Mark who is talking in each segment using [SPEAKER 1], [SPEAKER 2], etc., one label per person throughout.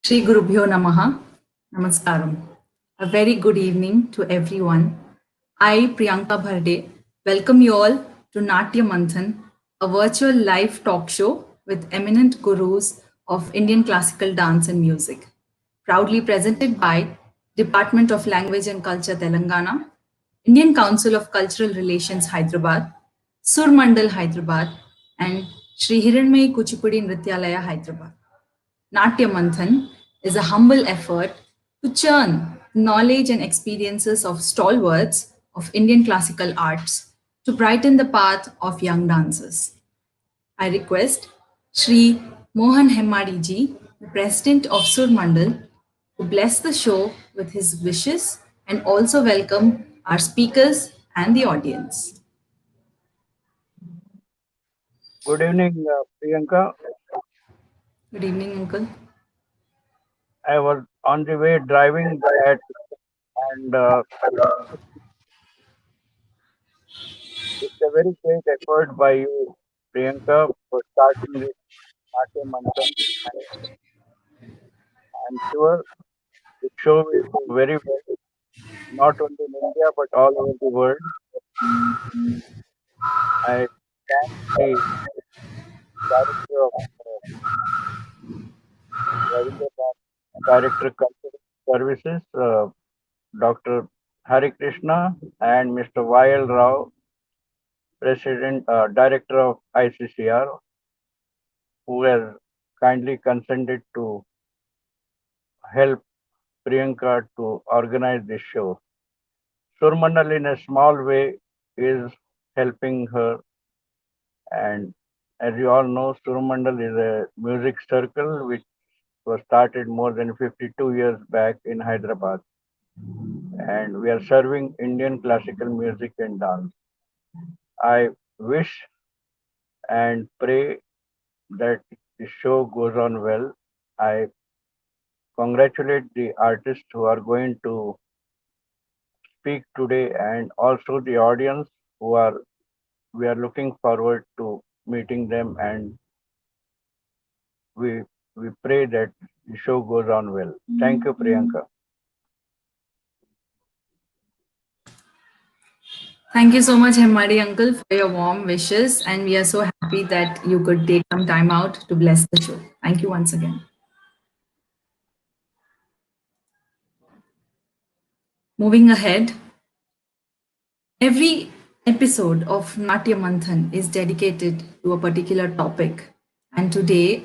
[SPEAKER 1] Shri Gurubhyo Namaha. Namaskaram. A very good evening to everyone. I, Priyanka Bharde, welcome you all to Natya Manthan, a virtual live talk show with eminent gurus of Indian classical dance and music. Proudly presented by Department of Language and Culture Telangana, Indian Council of Cultural Relations Hyderabad, Surmandal Hyderabad, and Sri Hiranmayi Kuchipudi Nrithyalaya Hyderabad. Natya Manthan is a humble effort to churn knowledge and experiences of stalwarts of Indian classical arts to brighten the path of young dancers. I request Sri Mohan Hemmadi ji, the president of Surmandal, to bless the show with his wishes and also welcome our speakers and the audience.
[SPEAKER 2] Good evening, Priyanka.
[SPEAKER 1] Good evening, Uncle.
[SPEAKER 2] I was on the way driving that, and it's a very great effort by you, Priyanka, for starting this Natya Manthan. I'm sure the show will do very well, not only in India but all over the world. I thank the director of Ravindra Director Cultural Services, Dr. Hari Krishna, and Mr. Y.L. Rao, President, Director of ICCR, who has kindly consented to help Priyanka to organize this show. Surmandal, in a small way, is helping her, and as you all know, Surmandal is a music circle which was started more than 52 years back in Hyderabad, and we are serving Indian classical music and dance. I wish and pray that the show goes on well. I congratulate the artists who are going to speak today and also the audience who are we are looking forward to meeting them, and we we pray that the show goes on well. Thank you, Priyanka.
[SPEAKER 1] Thank you so much, Hemmadi Uncle, for your warm wishes. And we are so happy that you could take some time out to bless the show. Thank you once again. Moving ahead, every episode of Natya Manthan is dedicated to a particular topic. And today,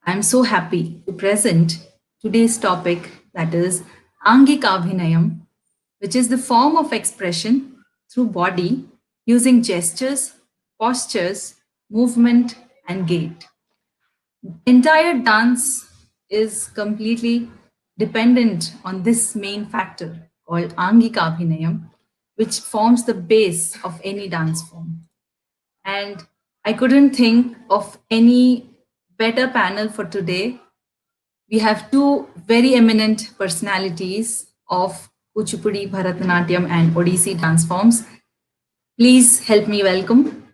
[SPEAKER 1] I'm so happy to present today's topic, that is Angikabhinayam, which is the form of expression through body using gestures, postures, movement, and gait. Entire dance is completely dependent on this main factor called Angikabhinayam, which forms the base of any dance form. And I couldn't think of any better panel for today. We have two very eminent personalities of Kuchipudi, Bharatanatyam, and Odissi dance forms. Please help me welcome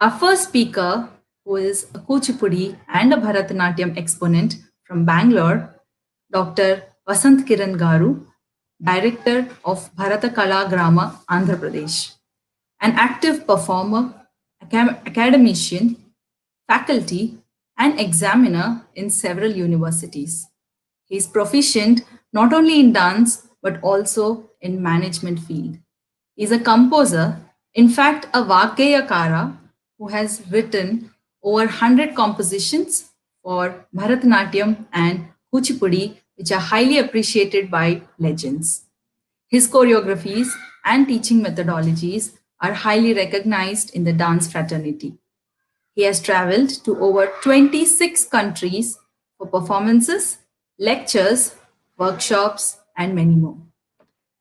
[SPEAKER 1] our first speaker, who is a Kuchipudi and a Bharatanatyam exponent from Bangalore, Dr. Vasanth Kiran Garu, Director of Bharata Kala Grama, Andhra Pradesh, an active performer, academician, faculty, and examiner in several universities. He is proficient not only in dance but also in management field. He is a composer, in fact a Vakeyakara, who has written over 100 compositions for Bharatanatyam and Kuchipudi, which are highly appreciated by legends. His choreographies and teaching methodologies are highly recognized in the dance fraternity. He has traveled to over 26 countries for performances, lectures, workshops, and many more.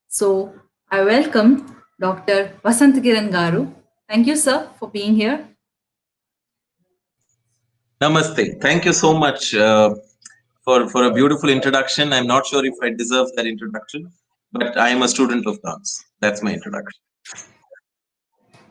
[SPEAKER 1] So I welcome Dr. Vasanth Kiran Garu. Thank you, sir, for being here.
[SPEAKER 3] Namaste. Thank you so much for a beautiful introduction. I'm not sure if I deserve that introduction, but I am a student of dance. That's my introduction.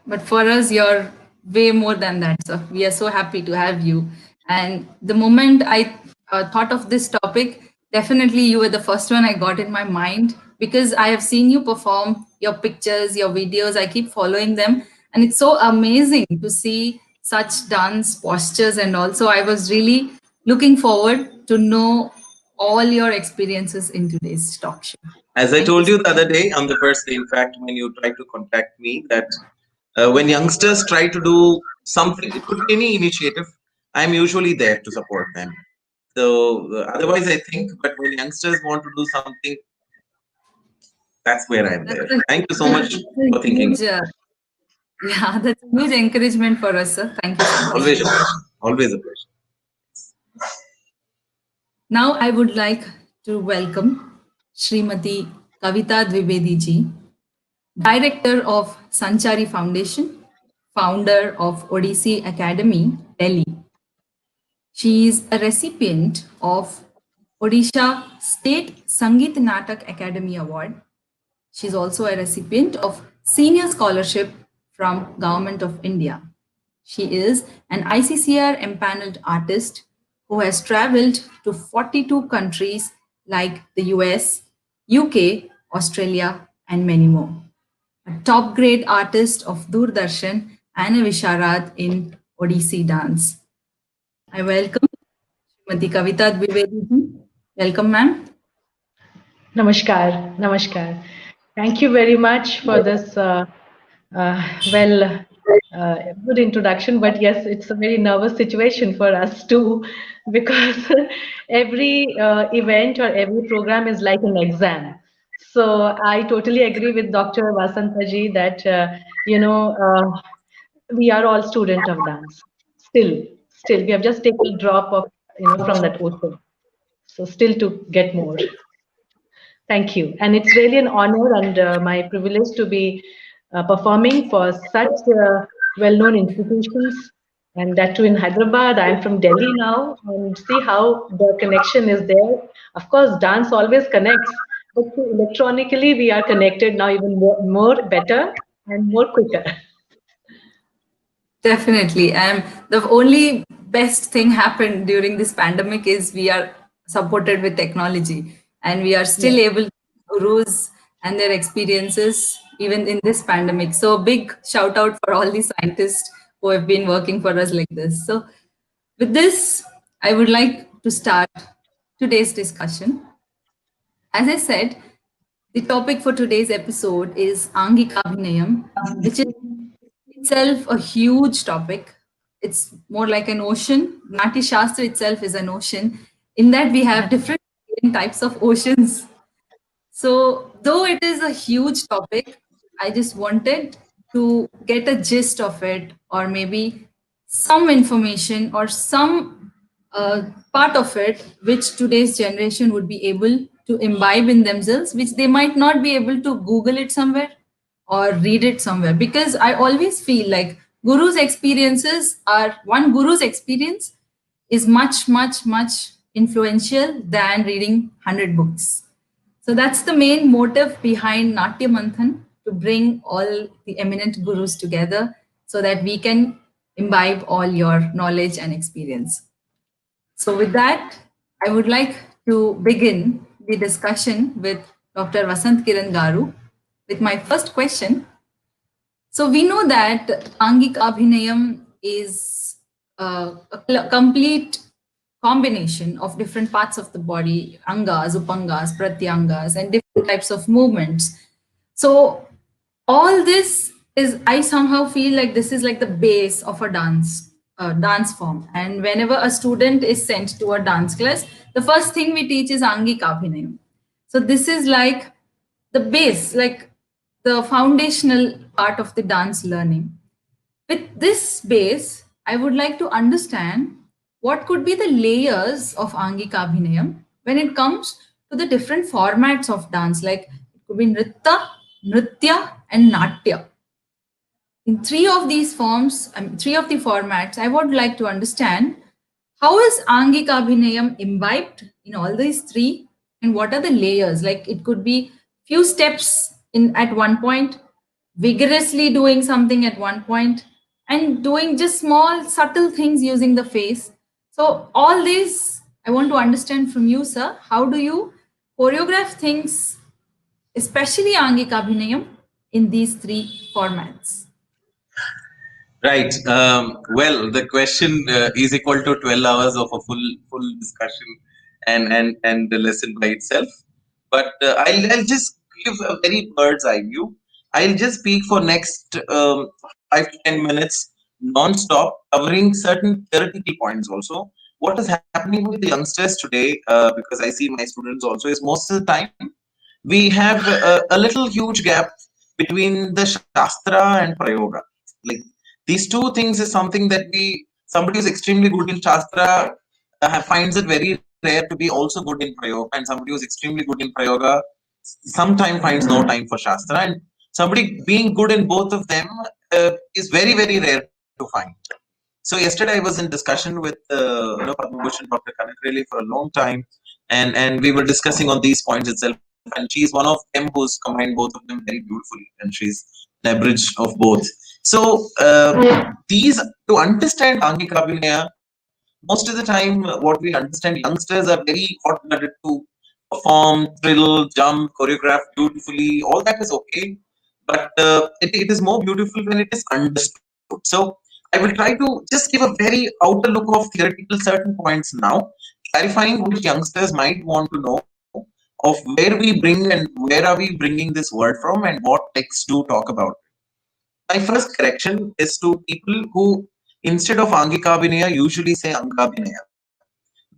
[SPEAKER 1] But for us, you're way more than that, sir. We are so happy to have you. And the moment I thought of this topic, Definitely, you were the first one I got in my mind because I have seen you perform your pictures, your videos. I keep following them, and it's so amazing to see such dance postures. And also, I was really looking forward to know all your experiences in today's talk show.
[SPEAKER 3] As I
[SPEAKER 1] Thank you
[SPEAKER 3] told
[SPEAKER 1] so
[SPEAKER 3] you the other day, on the first day, in fact, when you tried to contact me, that when youngsters try to do something, it could be any initiative, I'm usually there to support them. So otherwise, I think, but when youngsters want to do something, that's where I'm there.
[SPEAKER 1] That's a,
[SPEAKER 3] Thank you so much
[SPEAKER 1] that's a
[SPEAKER 3] for thinking.
[SPEAKER 1] huge, yeah, that's a huge encouragement for us, sir. Thank you so much.
[SPEAKER 3] Always a pleasure. Always a pleasure.
[SPEAKER 1] Now, I would like to welcome Srimati Kavita Dwibedi ji, Director of Sanchari Foundation, founder of Odissi Academy, Delhi. She is a recipient of Odisha State Sangeet Natak Academy Award. She is also a recipient of Senior Scholarship from Government of India. She is an ICCR empaneled artist who has traveled to 42 countries like the US, UK, Australia, and many more. A top grade artist of Doordarshan and a Visharad in Odissi dance. I welcome Srimati Kavita Dwibedi ji. Welcome, ma'am.
[SPEAKER 4] Namaskar, namaskar. Thank you very much for this well good introduction. But yes, it's a very nervous situation for us too, because every event or every program is like an exam. So I totally agree with Dr. Vasanth that we are all student of dance. Still, we have just taken a drop of from that ocean. So still to get more. Thank you. And it's really an honor and my privilege to be performing for such well-known institutions, and that too in Hyderabad. I'm from Delhi now, and see how the connection is there. Of course, dance always connects, but electronically we are connected now even more better and more quicker.
[SPEAKER 1] Definitely. The only best thing happened during this pandemic is we are supported with technology and we are still
[SPEAKER 4] Yes.
[SPEAKER 1] able to gurus and their experiences even in this pandemic. So big shout out for all the scientists who have been working for us like this. So with this, I would like to start today's discussion. As I said, the topic for today's episode is Angikabhinayam, which is itself a huge topic. It's more like an ocean. Nati Shastra itself is an ocean. In that, we have different types of oceans. So, though it is a huge topic, I just wanted to get a gist of it, or maybe some information or some part of it, which today's generation would be able to imbibe in themselves, which they might not be able to Google it somewhere or read it somewhere. Because I always feel like one guru's experience is much, much, much influential than reading 100 books. So that's the main motive behind Natya Manthan, to bring all the eminent gurus together so that we can imbibe all your knowledge and experience. So with that, I would like to begin the discussion with Dr. Vasanth Kiran Garu with my first question. So we know that Angik Abhinayam is a complete combination of different parts of the body, angas, upangas, pratyangas, and different types of movements. So all this is, I somehow feel like this is like the base of a dance form. And whenever a student is sent to a dance class, the first thing we teach is Angik Abhinayam. So this is like the base, like the foundational part of the dance learning. With this base, I would like to understand what could be the layers of Angika Abhinayam when it comes to the different formats of dance, like it could be Nritya, and Natya. In three of the formats, I would like to understand how is Angika Abhinayam imbibed in all these three, and what are the layers? Like it could be few steps in at one point, vigorously doing something at one point, and doing just small subtle things using the face. So all these I want to understand from you, sir, how do you choreograph things, especially Angikabhinayam, in these three formats?
[SPEAKER 3] Right. Well, the question is equal to 12 hours of a full discussion and the lesson by itself. But I'll just give a very bird's eye view. I'll just speak for next 5 to 10 minutes non-stop, covering certain theoretical points also. What is happening with the youngsters today, because I see my students also, is most of the time we have a little huge gap between the Shastra and Prayoga. Like these two things is something that somebody who's extremely good in Shastra finds it very rare to be also good in Prayoga, and somebody who's extremely good in Prayoga sometimes finds no time for Shastra, and somebody being good in both of them is very, very rare to find. So yesterday I was in discussion with Padma Bhushan Dr. Kanakreli for a long time, and we were discussing on these points itself. And she's one of them who's combined both of them very beautifully, and she's an average of both. So these to understand Angikabhinaya, most of the time what we understand, youngsters are very hot-blooded to perform, thrill, jump, choreograph beautifully. All that is okay, but it is more beautiful when it is understood. So I will try to just give a very outer look of theoretical certain points now, clarifying which youngsters might want to know of where we bring and where are we bringing this word from and what texts do talk about. My first correction is to people who, instead of Angikabhinaya, usually say Angabhinaya.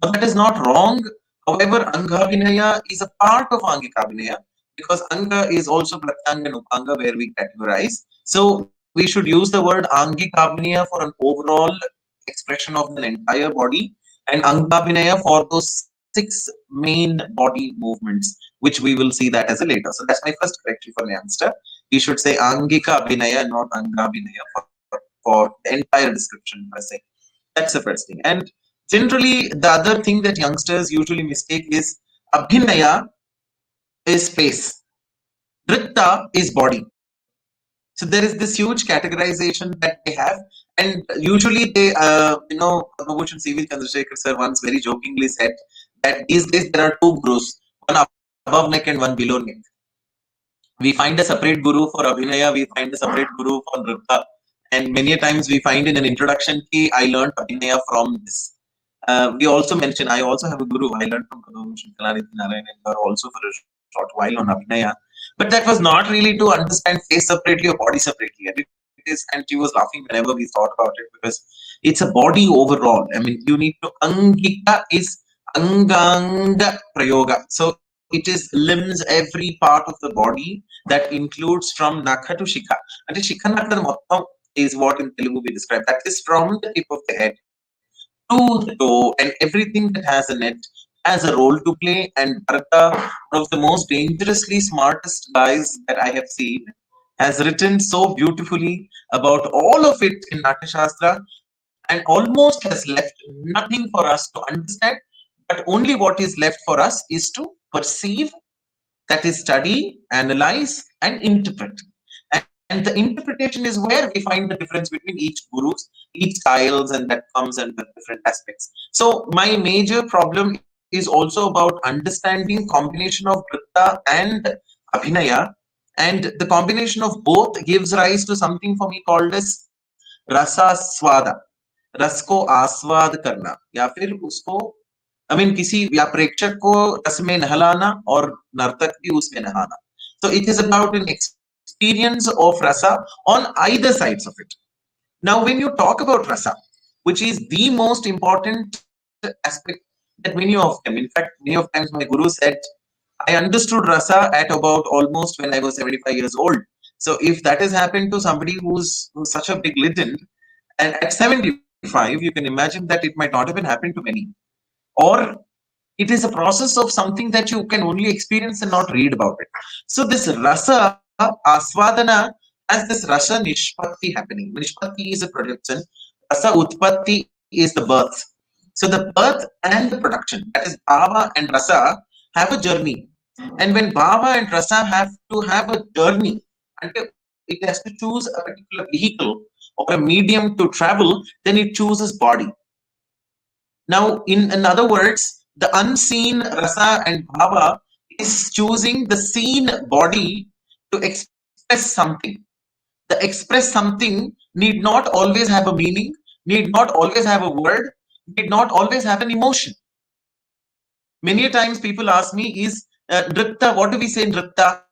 [SPEAKER 3] Now, that is not wrong. However, Angabhinaya is a part of Angikabhinaya because Anga is also Pratyanga and Upanga where we categorize. So we should use the word Angikabhinaya for an overall expression of an entire body and Angabhinaya for those 6 main body movements, which we will see that as a later. So that's my first correction for the youngster. We should say Angikabhinaya, not Angabhinaya for the entire description per se. That's the first thing. And generally, the other thing that youngsters usually mistake is Abhinaya is space, Nritta is body. So there is this huge categorization that they have, and usually they, Prabhushan C.V. Chandrasekhar sir once very jokingly said that these days there are 2 gurus, one above neck and one below neck. We find a separate guru for Abhinaya, we find a separate guru for Nritta, and many times we find in an introduction ki I learned Abhinaya from this. We also mention, I also have a guru, I learned from Nrithyalay and also for a short while on Abhinaya. But that was not really to understand face separately or body separately. And it is, and she was laughing whenever we thought about it because it's a body overall. I mean, you need to, Angika is Anganga Prayoga. So it is limbs, every part of the body that includes from Nakha to Shikha. And the Shikha Nakha Mottam is what in Telugu we describe. That is from the tip of the head to the toe, and everything that has a net has a role to play. And Bharata, one of the most dangerously smartest guys that I have seen, has written so beautifully about all of it in Natya Shastra and almost has left nothing for us to understand, but only what is left for us is to perceive, that is study, analyze, and interpret. And the interpretation is where we find the difference between each gurus, each styles, and that comes under different aspects. So my major problem is also about understanding combination of Nritta and Abhinaya, and the combination of both gives rise to something for me called as rasa swada, रस को आस्वाद करना या फिर उसको किसी या प्रेक्षक को रस में नहलाना और नर्तक भी उसमें नहाना. So it is about an experience of rasa on either sides of it. Now, when you talk about rasa, which is the most important aspect that many of them, in fact, many of times my guru said, I understood rasa at about almost when I was 75 years old. So if that has happened to somebody who's such a big legend, and at 75, you can imagine that it might not have been happened to many. Or it is a process of something that you can only experience and not read about it. So this rasa aswadana has this rasa nishpatti happening. Nishpatti is a production. Rasa utpatti is the birth. So the birth and the production, that is bhava and rasa, have a journey. And when bhava and rasa have to have a journey, and it has to choose a particular vehicle or a medium to travel, then it chooses body. Now, in other words, The unseen rasa and bhava is choosing the seen body to express something. The express something need not always have a meaning, need not always have a word, need not always have an emotion. Many times people ask me, is nritta, what do we say nritta?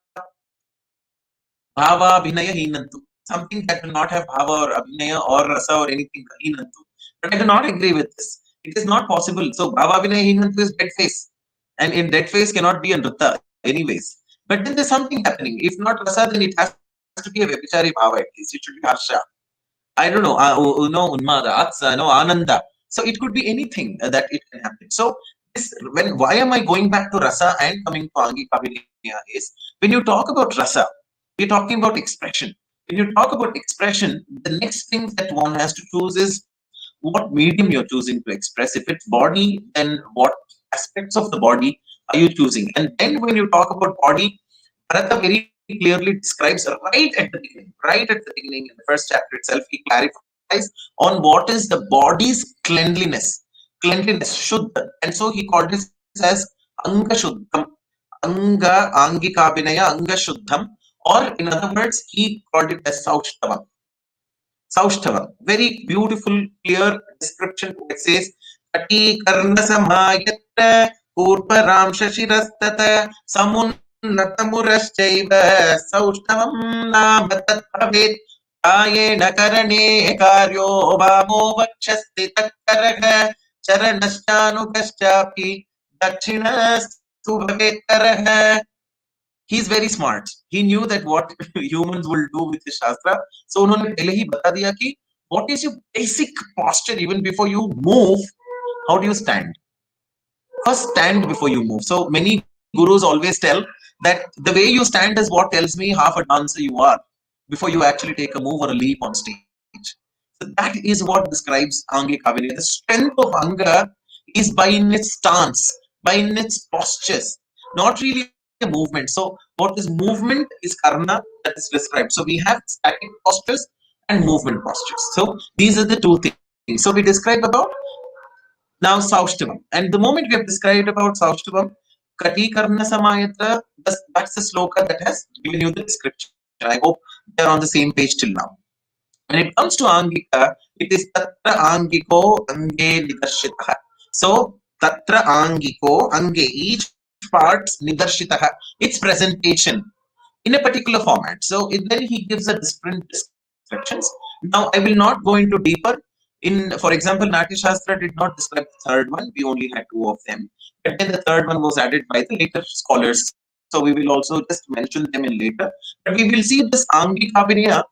[SPEAKER 3] Bhava, abhinaya, hinantu. Something that will not have bhava or abhinaya or rasa or anything, hinantu. But I do not agree with this. It is not possible. So bhava, abhinaya, hinantu is dead face. And in dead face cannot be a nritta anyways. But then there's something happening. If not rasa, then it has to be a vyabhichari bhava at least. It should be harsha. I don't know, unmada, atsa, ananda. So it could be anything that it can happen. So why am I going back to rasa and coming to Angikabhinaya is, when you talk about rasa, we're talking about expression. When you talk about expression, the next thing that one has to choose is what medium you're choosing to express. If it's body, then what aspects of the body are you choosing? And then when you talk about body, Bharata very clearly describes right at the beginning in the first chapter itself, he clarifies on what is the body's cleanliness, shuddha. And so he called this as anga shuddham, angikabhinaya anga shuddham, or in other words, he called it as Saushtava. Very beautiful, clear description. It says, Kati karna samayatra purparam shashirastata samunnatamuраschaiva Saushtavam nama tat bhavet ayena karane karyo vamo vakshasti takkaraha charanashchanugaschapi dakshinas bhavetaraha. He's very smart. He knew that what humans will do with the shastra. So उन्होंने पहले ही बता दिया कि what is your basic posture even before you move. How do you stand? First, stand before you move. So many gurus always tell that the way you stand is what tells me half a dancer you are before you actually take a move or a leap on stage. So that is what describes Angikabhinaya. The strength of Anga is by in its stance, by in its postures, not really a movement. So what is movement is karna that is described. So we have static postures and movement postures. So these are the two things. So we describe about now Saushtvam. And the moment we have described about Saushtvam, Kati Karna Samayatra, that's the sloka that has given you the description. I hope they're on the same page till now. When it comes to Angika, it is Tatra Angiko Ange Nidarshitaha. So Tatra Angiko Ange, each part's Nidarshitaha, its presentation in a particular format. So then he gives a different descriptions. Now I will not go into deeper. For example, Natya Shastra did not describe the third one. We only had two of them. But then the third one was added by the later scholars. So we will also just mention them in later. But we will see this Angikabhinaya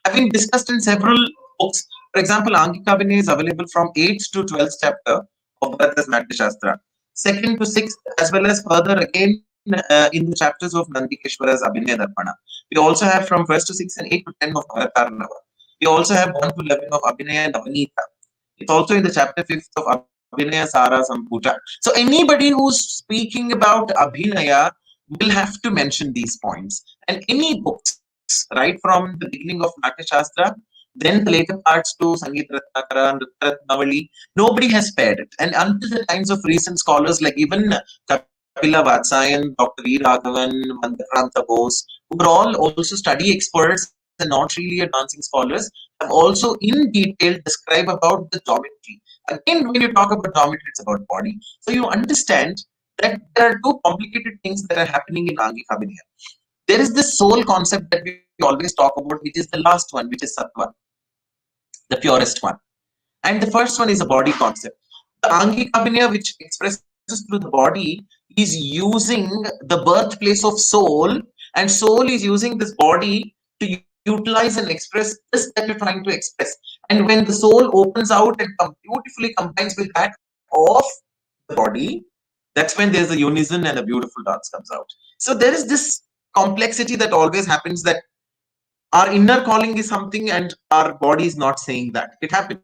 [SPEAKER 3] having discussed in several books. For example, Angikabhinaya is available from 8th to 12th chapter of Bharata's Natya Shastra. 2nd to 6th, as well as further again in the chapters of Nandikeshwara's Abhinaya Darpana. We also have from 1st to 6th and 8 to 10 of Bharatarnava. We also have 1 to 11 of Abhinaya Navanita. It's also in the chapter 5th of Abhinaya Sara Samputa. So anybody who's speaking about Abhinaya will have to mention these points. And any books, right from the beginning of Natya Shastra, then the later parts to Sangeet Ratnakara, Nrityaratnavali, nobody has spared it. And until the times of recent scholars like even Kapila Vatsayan, Dr. E. Raghavan, Mandakranta Bose, who are all also study experts and not really a dancing scholars, have also in detail described about the geometry. Again, when you talk about geometry, it's about body. So you understand that there are two complicated things that are happening in Angikabhinaya. There is this soul concept that we always talk about, which is the last one, which is Sattva, the purest one. And the first one is a body concept. The Angikabhinaya, which expresses through the body, is using the birthplace of soul, and soul is using this body to utilize and express this that you're trying to express. And when the soul opens out and beautifully combines with that of the body, that's when there's a unison and a beautiful dance comes out. So there is this complexity that always happens, that our inner calling is something and our body is not saying that. It happens.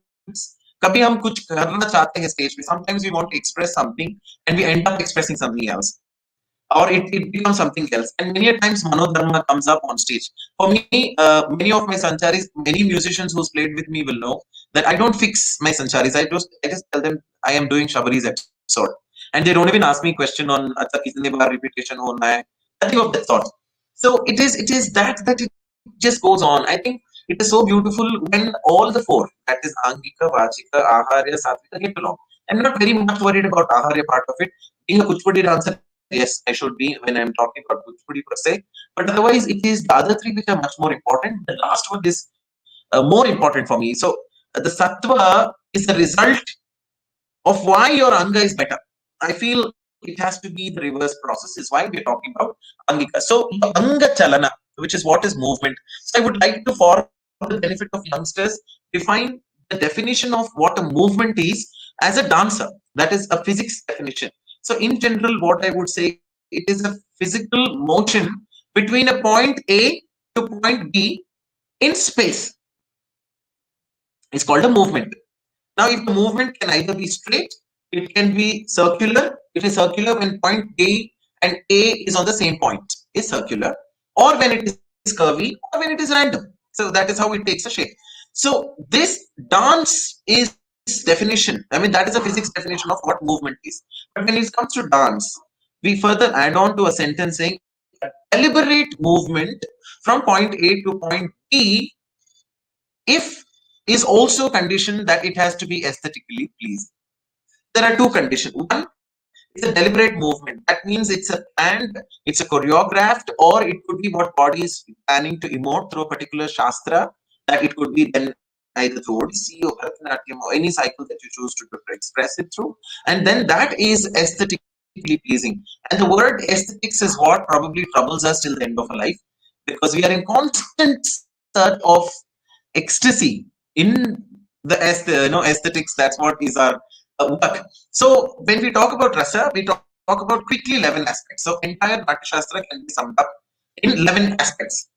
[SPEAKER 3] कभी हम कुछ करना चाहते हैं stage पे, sometimes we want to express something and we end up expressing something else, or it becomes something else. And many times manodharma comes up on stage. For me, many of my sancharis, many musicians who's played with me will know that I don't fix my sancharis. I just tell them I am doing Shabari's episode. And and they don't even ask me question on acha kitne baar repetition hona hai, nothing of that sort. So it is that it just goes on. I think it is so beautiful when all the four, that is Angika, Vachika, Aharya, Satvika, get along. I'm not very much worried about Aharya part of it. Being a Kuchipudi dancer, yes, I should be when I'm talking about Kuchipudi per se. But otherwise, it is the other three which are much more important. The last one is more important for me. So the Sattva is the result of why your Anga is better. I feel it has to be the reverse process, is why we're talking about Angika. So the Anga Chalana, which is what is movement. So I would like to, for the benefit of youngsters, define the definition of what a movement is as a dancer. That is a physics definition. So in general, what I would say, it is a physical motion between a point A to point B in space. It's called a movement. Now, if the movement can either be straight, it can be circular. It is circular when point B and A is on the same point, is circular, or when it is curvy, or when it is random. So that is how it takes a shape. So this dance is definition. I mean, that is a physics definition of what movement is. But when it comes to dance, we further add on to a sentence saying a deliberate movement from point A to point B, if is also conditioned that it has to be aesthetically pleasing. There are two conditions. One is a deliberate movement. That means it's a planned, it's a choreographed, or it could be what body is planning to emote through a particular shastra. That it could be then either through Odissi or Bharatanatyam or any cycle that you choose to express it through. And then that is aesthetically pleasing. And the word aesthetics is what probably troubles us till the end of our life, because we are in constant search of ecstasy in the aesthetics. That's what is our work. So when we talk about rasa, we talk about quickly 11 aspects. So entire Natya Shastra can be summed up in 11 aspects: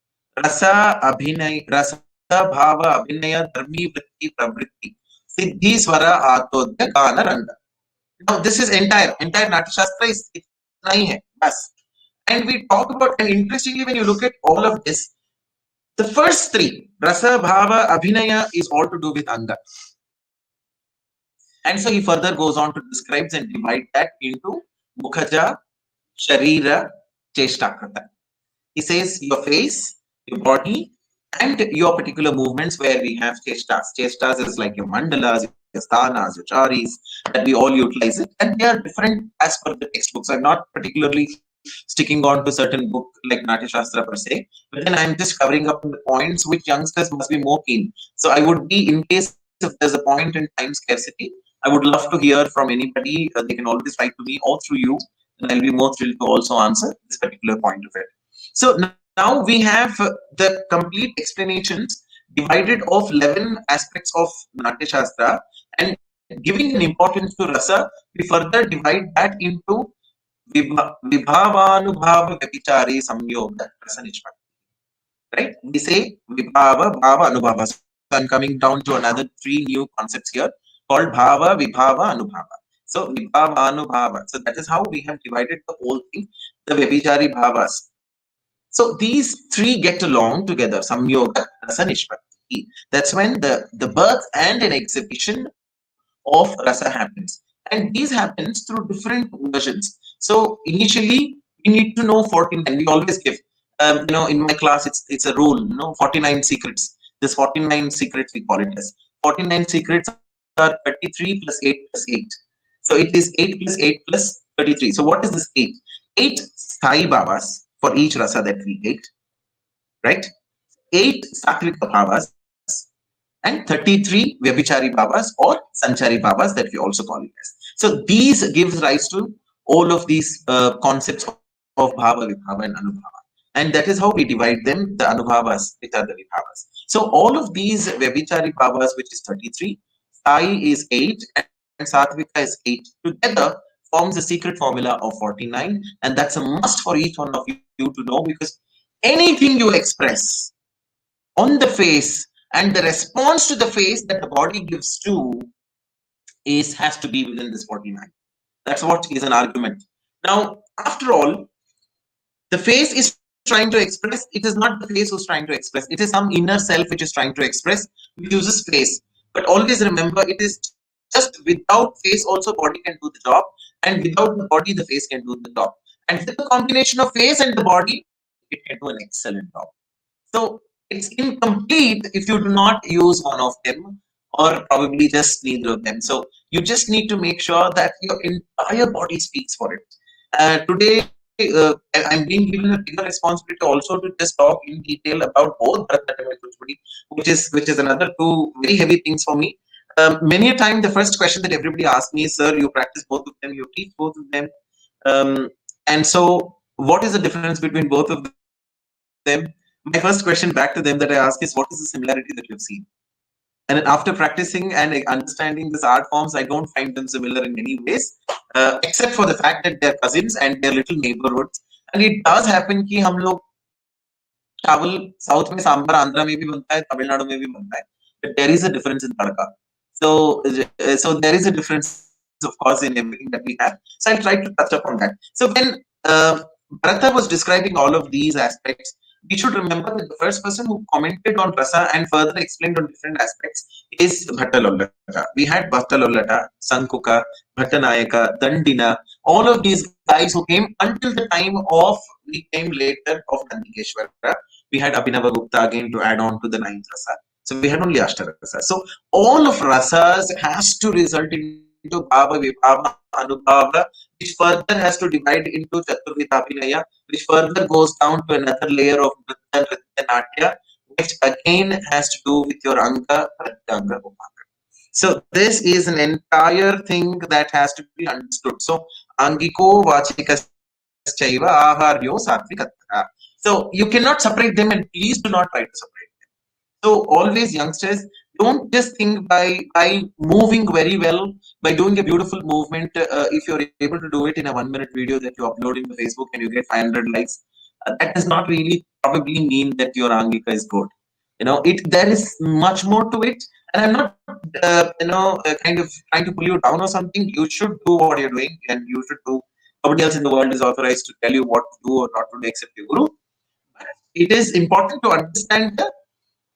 [SPEAKER 3] rasa, abhinay, rasa, bhava, abhinaya, dharmi, vritti, pravritti, siddhi, swara, atodya, gana, ranga. Now this is entire Natya Shastra is itna hi hai, bas. And we talk about, and interestingly, when you look at all of this, the first three, rasa, bhava, abhinaya, is all to do with anga. And so he further goes on to describe and divide that into mukhaja, sharira, cheshtakrata. He says your face, your body, and your particular movements where we have cheshtas. Cheshtas is like your mandalas, your sthanas, your charis, that we all utilize it. And they are different as per the textbooks. I'm not particularly sticking on to certain book like Natya Shastra per se, but then I'm just covering up the points which youngsters must be more keen. So I would be, in case if there's a point in time scarcity, I would love to hear from anybody. They can always write to me or through you, and I'll be more thrilled to also answer this particular point of it. So now we have the complete explanations divided of 11 aspects of Natya Shastra, and giving an importance to rasa, we further divide that into vibhavanubhava vyabhichari samyoga rasa nishpatti. Right? We say vibhava, bhava, anubhava. So I'm coming down to another 3 new concepts here called bhava, vibhava, anubhava. So vibhava, anubhava. So that is how we have divided the whole thing, the vyabhichari bhavas. So these three get along together, samyoga, rasa nishpatti. That's when the birth and an exhibition of rasa happens. And these happens through different versions. So initially, we need to know 49. We always give, in my class, it's a rule, 49 secrets. This 49 secrets, we call it as 49 secrets are 33 plus 8 plus 8. So it is 8 plus 8 plus 33. So what is this 8? 8 Sai Babas for each rasa that we take, right? 8 Satvika Bhavas and 33 Vyabhichari Bhavas or Sanchari Bhavas that we also call it as. So these gives rise to all of these concepts of Bhava, Vibhava and Anubhava. And that is how we divide them, the Anubhavas, which are the Vibhavas. So all of these Vyabhichari Bhavas, which is 33, Sai is 8 and Satvika is 8. Together forms the secret formula of 49. And that's a must for each one of you to know, because anything you express on the face and the response to the face that the body gives to has to be within this 49. That's what is an argument. Now, after all, the face is trying to express, it is not the face who's trying to express, it is some inner self which is trying to express, which uses face. But always remember, it is just without face also body can do the job. and without the body, the face can do the job. And with the combination of face and the body, it can do an excellent job. So it's incomplete if you do not use one of them, or probably just neither of them. So you just need to make sure that your entire body speaks for it. Today, I'm being given a bigger responsibility also to just talk in detail about both Bharatanatyam and Kuchipudi, which is another two very heavy things for me. Many a time, the first question that everybody asks me is, "Sir, you practice both of them, you teach both of them, and so what is the difference between both of them?" My first question back to them that I ask is, "What is the similarity that you've seen?" And after practicing and understanding these art forms, I don't find them similar in any ways, except for the fact that they're cousins and they're little neighborhoods. And it does happen कि हम लोग चावल south में सांबर आंध्रा में भी बनता है, तमिलनाडु में भी बनता है, but there is a difference in tadka. So there is a difference, of course, in everything that we have. So I'll try to touch upon that. So when uh, Bharata was describing all of these aspects, we should remember that the first person who commented on rasa and further explained on different aspects is Bhattalollata. We had Bhattalollata, Sankuka, Bhattanayaka, Dandina, all of these guys who came until the time of, we came later of Nandikeshwara. We had Abhinava Gupta again to add on to the ninth rasa. So we had only Ashtarasa. So all of rasas has to result into Bhava, Vibhava, Anubhava, which further has to divide into Chaturvida Abhinaya, which further goes down to another layer of Nritya, Nritya Natya, which again has to do with your Anga, Pratyanga, Upanga. So this is an entire thing that has to be understood. So Angiko Vachikaschaiva Aharyo Satvikatra. So you cannot separate them, and please do not try to separate them. So always youngsters, don't just think by moving very well, by doing a beautiful movement. If you're able to do it in a 1 minute video that you upload in the Facebook and you get 500 likes, that does not really probably mean that your Angika is good. There is much more to it, and I'm not kind of trying to pull you down or something. You should do what you're doing, and you should do. Nobody else in the world is authorized to tell you what to do or not to do except your guru. But it is important to understand the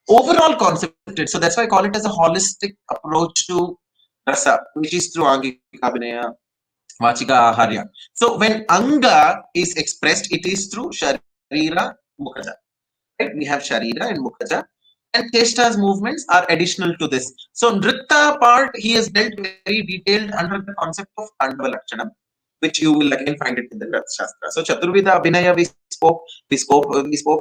[SPEAKER 3] overall concept. So that's why I call it as a holistic approach to rasa, which is through Angikabhinaya, Vachika, Aharya. So when Anga is expressed, it is through Sharira, Mukhaja. Right? We have Sharira and Mukhaja. And Cheshta's movements are additional to this. So Nritta part, he has dealt very detailed under the concept of Tandava Lakshanam, which you will again find it in the Nritya Shastra. So Chaturvida Abhinaya we spoke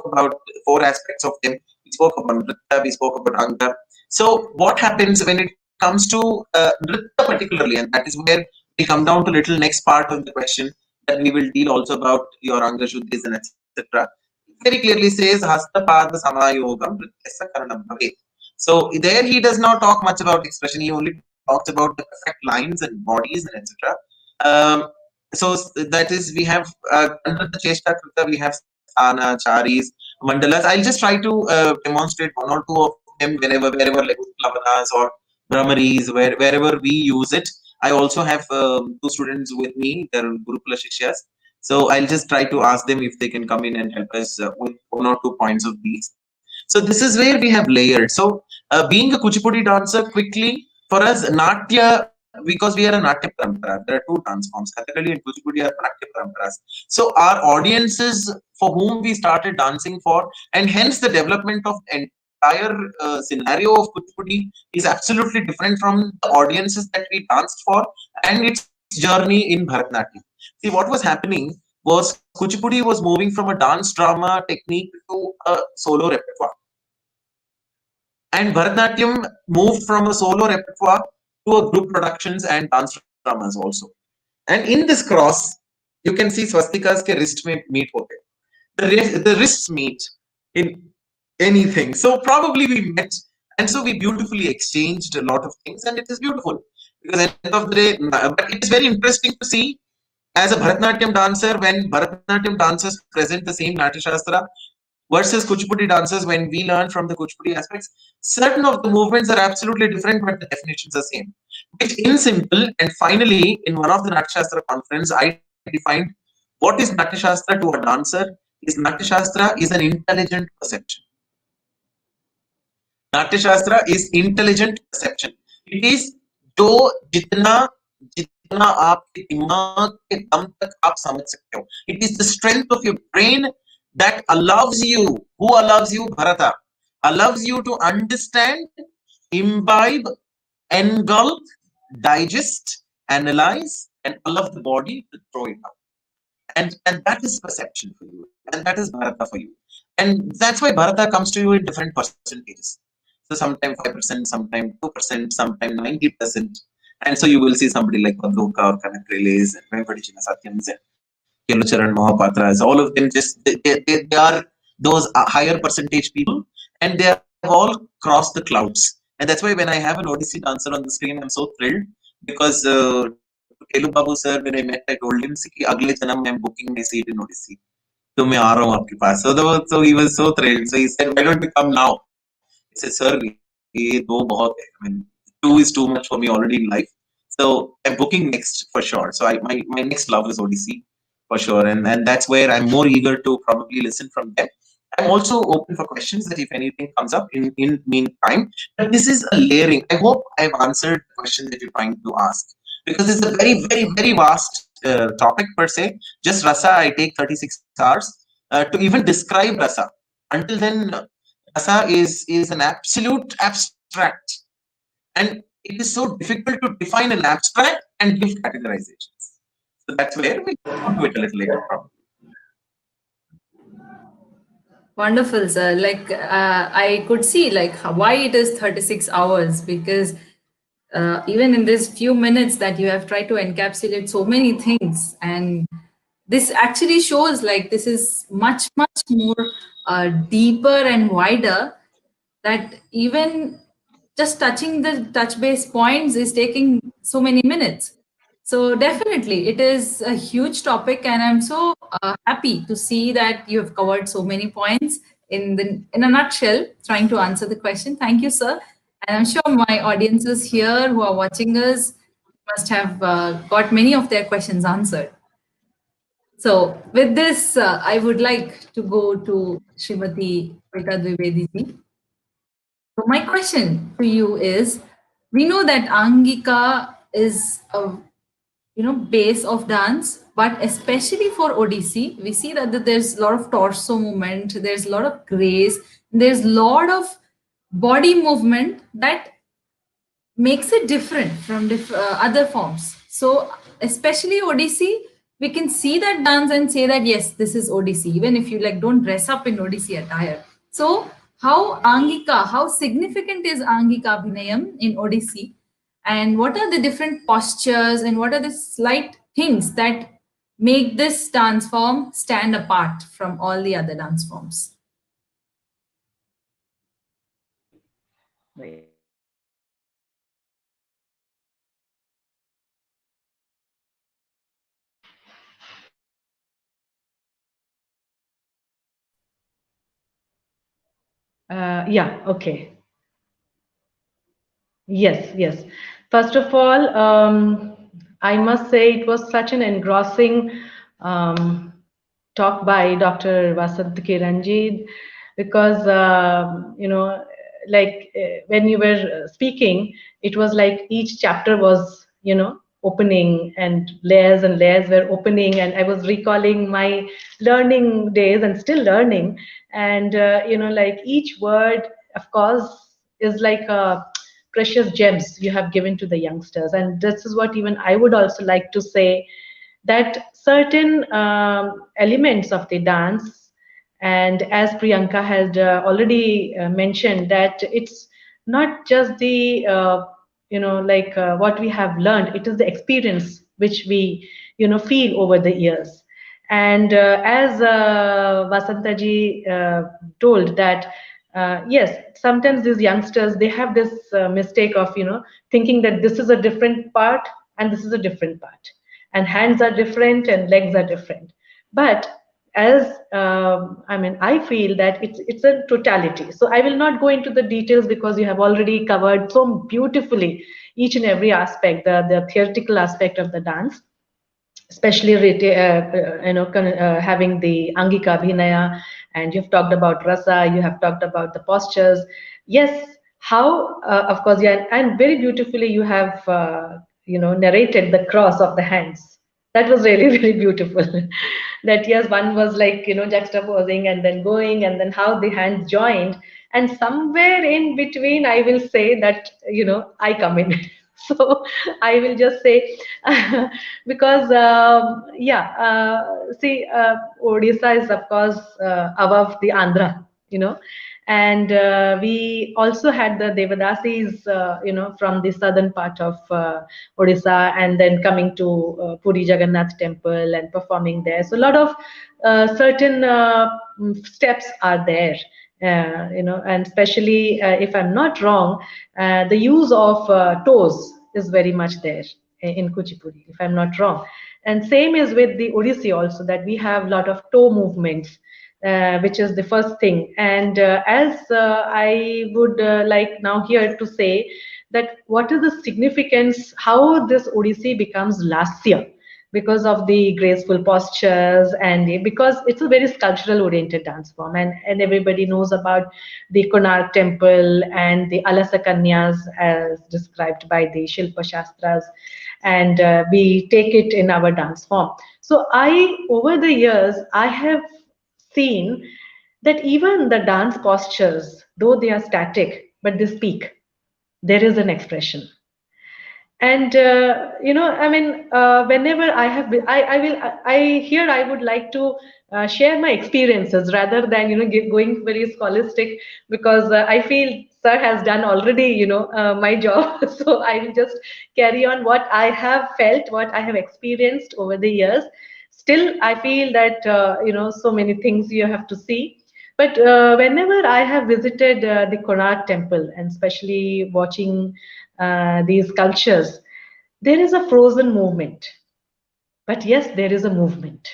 [SPEAKER 3] about 4 aspects of them. We spoke about Nritta, we spoke about Anga. So what happens when it comes to Nritta particularly, and that is where we come down to little next part of the question that we will deal also about your Anga Shuddhis and etc. Very clearly says Hasta Pada Samayogam Nrityasa Karanam Bhavet. So there he does not talk much about expression, he only talks about the perfect lines and bodies and etc. So that is, we have under the Cheshta Krita, we have Sthana, Charis, Mandalas. I'll just try to demonstrate 1 or 2 of them wherever like Utlavanas or Brahmaris, wherever we use it. I also have 2 students with me, they're Gurukula Shikshas. So I'll just try to ask them if they can come in and help us with 1 or 2 points of these. So this is where we have layered. So being a Kuchipudi dancer, quickly, for us, Natya, because we are a Natya Parampara, there are 2 dance forms, Kathakali and Kuchipudi are Natya Paramparas. So our audiences for whom we started dancing for, and hence the development of entire scenario of Kuchipudi is absolutely different from the audiences that we danced for and its journey in Bharatanatyam. See, what was happening was Kuchipudi was moving from a dance drama technique to a solo repertoire. And Bharatanatyam moved from a solo repertoire to a group productions and dance dramas also. And in this cross, you can see swastikas ke wrist mein meet hote. The wrists meet in anything. So probably we met, and so we beautifully exchanged a lot of things, and it is beautiful. Because at the end of the day, but it is very interesting to see as a Bharatanatyam dancer, when Bharatanatyam dancers present the same Natya Shastra versus Kuchipudi dancers, when we learn from the Kuchipudi aspects, certain of the movements are absolutely different, but the definitions are same. Which in simple, and finally, in one of the Natya Shastra conference, I defined what is Natya Shastra to a dancer. Is Natya Shastra is an intelligent perception. Natya Shastra is intelligent perception. It is जो जितना जितना आपके दिमाग के दम तक आप समझ सकते हो. It is the strength of your brain that allows you, who allows you, Bharata, allows you to understand, imbibe, engulf, digest, analyze, and allow the body to throw it out. And that is perception for you, and that is Bharata for you. And that's why Bharata comes to you in different percentages. So sometimes 5%, sometimes 2%, sometimes 90%. And so you will see somebody like Padruka or Kanakriles and Venkati Chinasatyams and Kelucharan Mohapatras, all of them just they are those higher percentage people, and they have all crossed the clouds. And that's why when I have an Odissi dancer on the screen, I'm so thrilled because to Kelu Babu sir, when I met, I told him कि अगले जन्म में I'm booking my seat in Odissi. तो मैं आ रहा हूँ आपके पास. So he was so thrilled. So he said, why don't you come now? I said, sir, ये दो बहुत है. I mean, two is too much for me already in life. So I'm booking next for sure. So my next love is Odissi for sure. And that's where I'm more eager to probably listen from them. I'm also open for questions that if anything comes up in meantime. But this is a layering. I hope I've answered the question that you're trying to ask. Because it's a very, very, very vast topic per se. Just rasa, I take 36 hours to even describe rasa. Until then, rasa is an absolute abstract, and it is so difficult to define an abstract and give categorizations. So that's where we go into it a little later, probably.
[SPEAKER 1] Wonderful, sir. Like I could see like why it is 36 hours, because even in this few minutes that you have tried to encapsulate so many things, and this actually shows like this is much more deeper and wider, that even just touching the touch base points is taking so many minutes. So definitely it is a huge topic, and I'm so happy to see that you have covered so many points in a nutshell, trying to answer the question. Thank you, sir. And I'm sure my audiences here who are watching us must have got many of their questions answered. So with this, I would like to go to Srimati Kavita Dwibedi ji. So my question to you is, we know that Angika is a base of dance, but especially for Odissi, we see that there's a lot of torso movement, there's a lot of grace, there's a lot of body movement that makes it different from other forms. So, especially Odissi, we can see that dance and say that yes, this is Odissi, even if you like don't dress up in Odissi attire. So, how significant is Angikabhinayam in Odissi, and what are the different postures and what are the slight things that make this dance form stand apart from all the other dance forms?
[SPEAKER 4] Yeah, okay. Yes, yes. First of all, I must say it was such an engrossing talk by Dr. Vasanth Kiranji, because like when you were speaking, it was like each chapter was opening, and layers were opening, and I was recalling my learning days and still learning, and like each word, of course, is like a precious gems you have given to the youngsters. And this is what even I would also like to say, that certain elements of the dance, and as Priyanka had already mentioned, that it's not just the like what we have learned, it is the experience which we feel over the years. And as Vasantaji told that yes, sometimes these youngsters, they have this mistake of thinking that this is a different part and this is a different part, and hands are different and legs are different. But as I feel that it's a totality. So I will not go into the details because you have already covered so beautifully each and every aspect, the theoretical aspect of the dance, especially having the Angika Bhinaya, and you've talked about rasa, you have talked about the postures. Yes, how of course, yeah, and very beautifully you have narrated the cross of the hands. That was really very beautiful. That yes, one was like juxtaposing and then going, and then how the hands joined, and somewhere in between, I will say that I come in. So I will just say because see, Odisha is of course above the Andhra, and we also had the Devadasis, from the southern part of Odisha, and then coming to Puri Jagannath temple and performing there. So a lot of certain steps are there. And especially if I'm not wrong, the use of toes is very much there in Kuchipudi, if I'm not wrong. And same is with the Odissi also, that we have a lot of toe movements, which is the first thing. And as I would like now here to say that what is the significance, how this Odissi becomes Lasya, because of the graceful postures, and because it's a very sculptural oriented dance form, and everybody knows about the Konark temple and the Alasa Kanyas as described by the Shilpa Shastras, and we take it in our dance form. So over the years, I have seen that even the dance postures, though they are static, but they speak. There is an expression. And I mean, whenever I have been, I will, I here I would like to share my experiences rather than going very scholastic, because I feel sir has done already my job. So I will just carry on what I have felt, what I have experienced over the years. Still, I feel that so many things you have to see. But whenever I have visited the Konark temple, and especially watching these cultures, there is a frozen movement. But yes, there is a movement.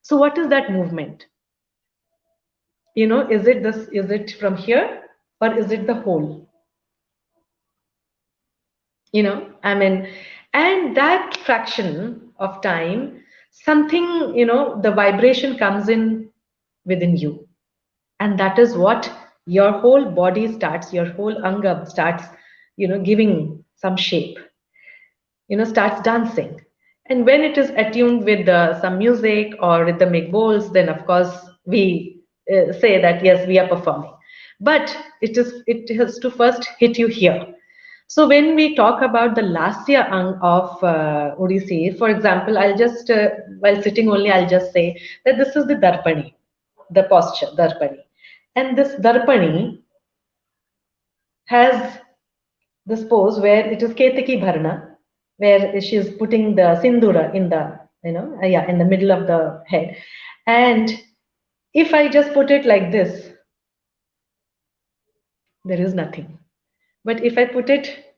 [SPEAKER 4] So what is that movement? Is it this? Is it from here, or is it the whole? I mean, and that fraction of time, something, the vibration comes in within you, and that is what your whole body starts, your whole anga starts, giving some shape, starts dancing. And when it is attuned with some music or rhythmic bowls, then of course we say that yes, we are performing. But it has to first hit you here. So when we talk about the lasya ang of Odissi, for example, I'll just while sitting only, I'll just say that this is the darpani, the posture darpani, and this darpani has this pose where it is Ketaki Bharana, where she is putting the sindura in the, in the middle of the head. And if I just put it like this, there is nothing. But if I put it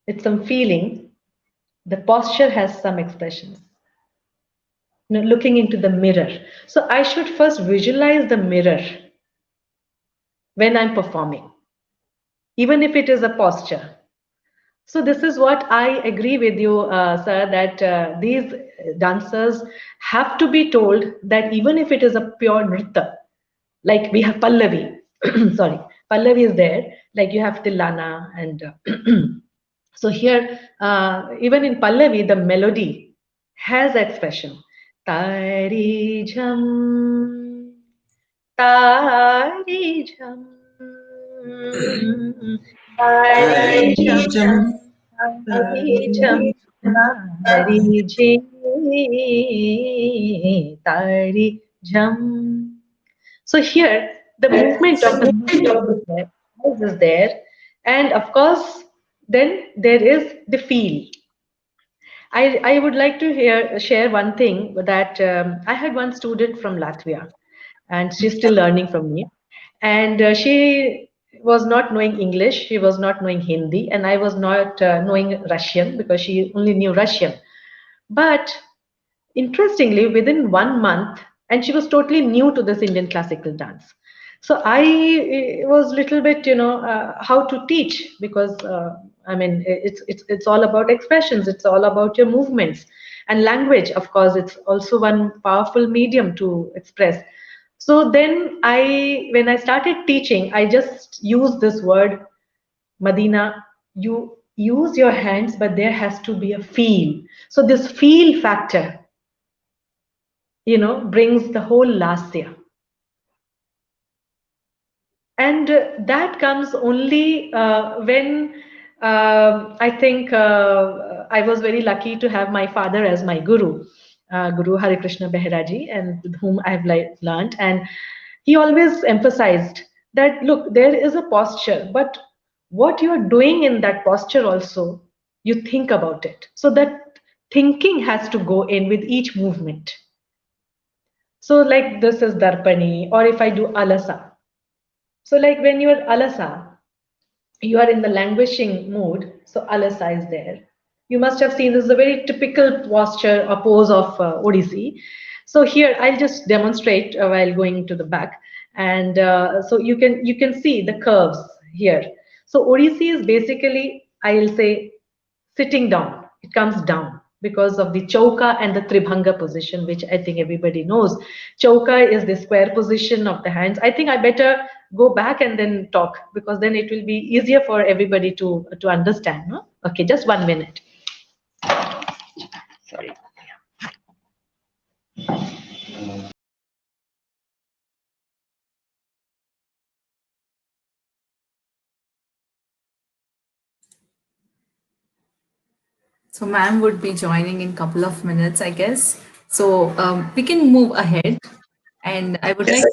[SPEAKER 4] with some feeling, the posture has some expressions. Looking into the mirror. So I should first visualize the mirror when I'm performing, even if it is a posture. So this is what I agree with you, sir, that these dancers have to be told that even if it is a pure nritta, like we have Pallavi, sorry, Pallavi is there, like you have Tilana, and so here, even in Pallavi, the melody has expression. Tari jam, tari jam, tari jam. Tari jam. So here, the movement of the eyes is there, and of course, then there is the feel. I would like to share one thing that I had one student from Latvia, and she's still learning from me. And she was not knowing English, she was not knowing Hindi, and I was not knowing Russian because she only knew Russian. But interestingly, within 1 month, and she was totally new to this Indian classical dance. So I was little bit, how to teach, because I mean, it's all about expressions. It's all about your movements and language. Of course, it's also one powerful medium to express. So then when I started teaching, I just used this word, Madina, you use your hands, but there has to be a feel. So this feel factor, brings the whole lasya. And that comes only when I think I was very lucky to have my father as my guru, Guru Hari Krishna Beheraji, and with whom I have learned. And he always emphasized that, look, there is a posture, but what you are doing in that posture also, you think about it. So that thinking has to go in with each movement. So like this is Darpani, or if I do Alasa. So like when you are Alasa, you are in the languishing mood, so Alasa is there. You must have seen this is a very typical posture or pose of Odissi. So here I'll just demonstrate while going to the back, and so you can see the curves here. So Odissi is basically, I'll say, sitting down. It comes down because of the chauka and the tribhanga position, which I think everybody knows. Chauka is the square position of the hands. I think I better go back and then talk, because then it will be easier for everybody to understand. No? Okay, just 1 minute. Sorry.
[SPEAKER 1] So, ma'am would be joining in couple of minutes, I guess. So, we can move ahead. And I would like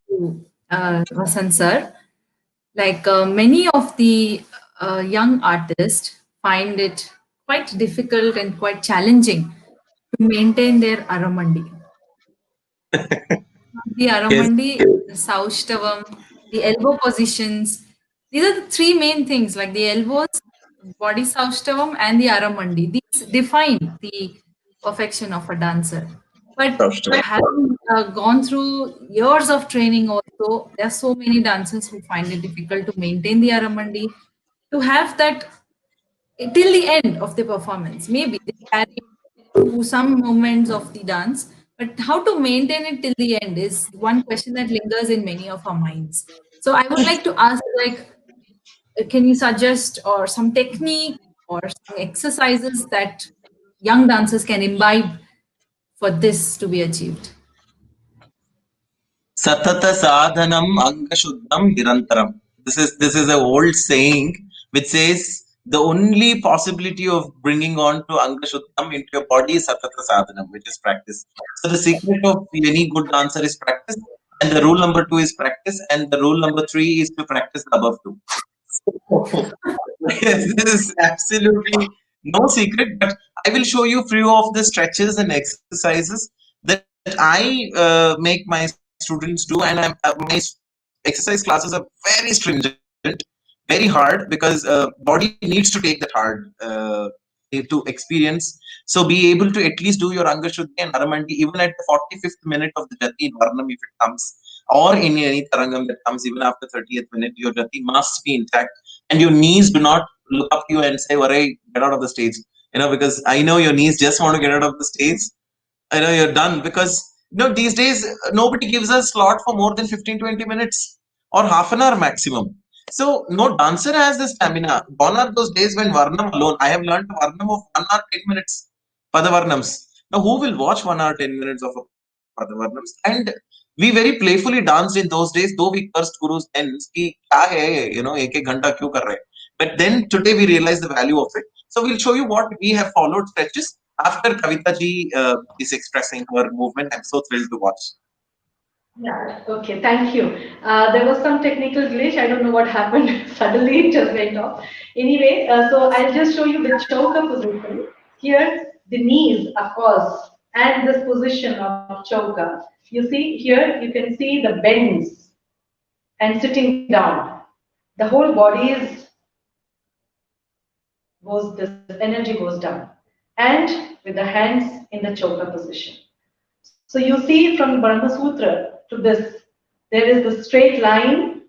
[SPEAKER 1] to Vasan sir, like many of the young artists find it quite difficult and quite challenging to maintain their aramandi. The
[SPEAKER 3] Yes.
[SPEAKER 1] Aramandi, the Saushtavam, the elbow positions. These are the three main things, like the elbows, body Saushtavam, and the Aramandi. These define the perfection of a dancer. But having gone through years of training, also, there are so many dancers who find it difficult to maintain the Aramandi, to have that till the end of the performance. Maybe they carry to some moments of the dance, but how to maintain it till the end is one question that lingers in many of our minds. So I would like to ask, like, can you suggest or some technique or some exercises that young dancers can imbibe for this to be achieved?
[SPEAKER 3] Satata sadhanam angashuddham nirantaram. This is an old saying which says the only possibility of bringing on to angashuddham into your body is satata sadhanam, which is practice. So the secret of any good dancer is practice, and the rule number 2 is practice, and the rule number 3 is to practice the above two. Yes, this is absolutely no secret, but I will show you few of the stretches and exercises that I make my students do, and my exercise classes are very stringent, very hard, because body needs to take that hard to experience. So be able to at least do your Angashuddhi and Aramandi even at the 45th minute of the Jati in Varnam if it comes, or in any Tarangam that comes even after 30th minute. Your Jati must be intact, and your knees do not look up to you and say, "Alright, get out of the stage." Because I know your knees just want to get out of the stage. I know you're done, because these days nobody gives a slot for more than 15-20 minutes or half an hour maximum. So no dancer has the stamina. Gone are those days when Varnam alone. I have learned a Varnam of 1 hour 10 minutes. Padavarnams. Now who will watch 1 hour 10 minutes of a Padavarnams? And we very playfully danced in those days, though we cursed Guru's ends. Ki kya hai, ek ghanta kyun kar rahe? But then today we realize the value of it. So we'll show you what we have followed stretches after Kavita ji is expressing her movement. I'm so thrilled to watch.
[SPEAKER 4] Yeah, okay, thank you. There was some technical glitch. I don't know what happened. Suddenly it just went off. Anyway, so I'll just show you the choker position. Here, the knees, of course, and this position of choker. You see here, you can see the bends and sitting down. The whole body this energy goes down. And with the hands in the choker position. So you see from Brahma Sutra to this, there is the straight line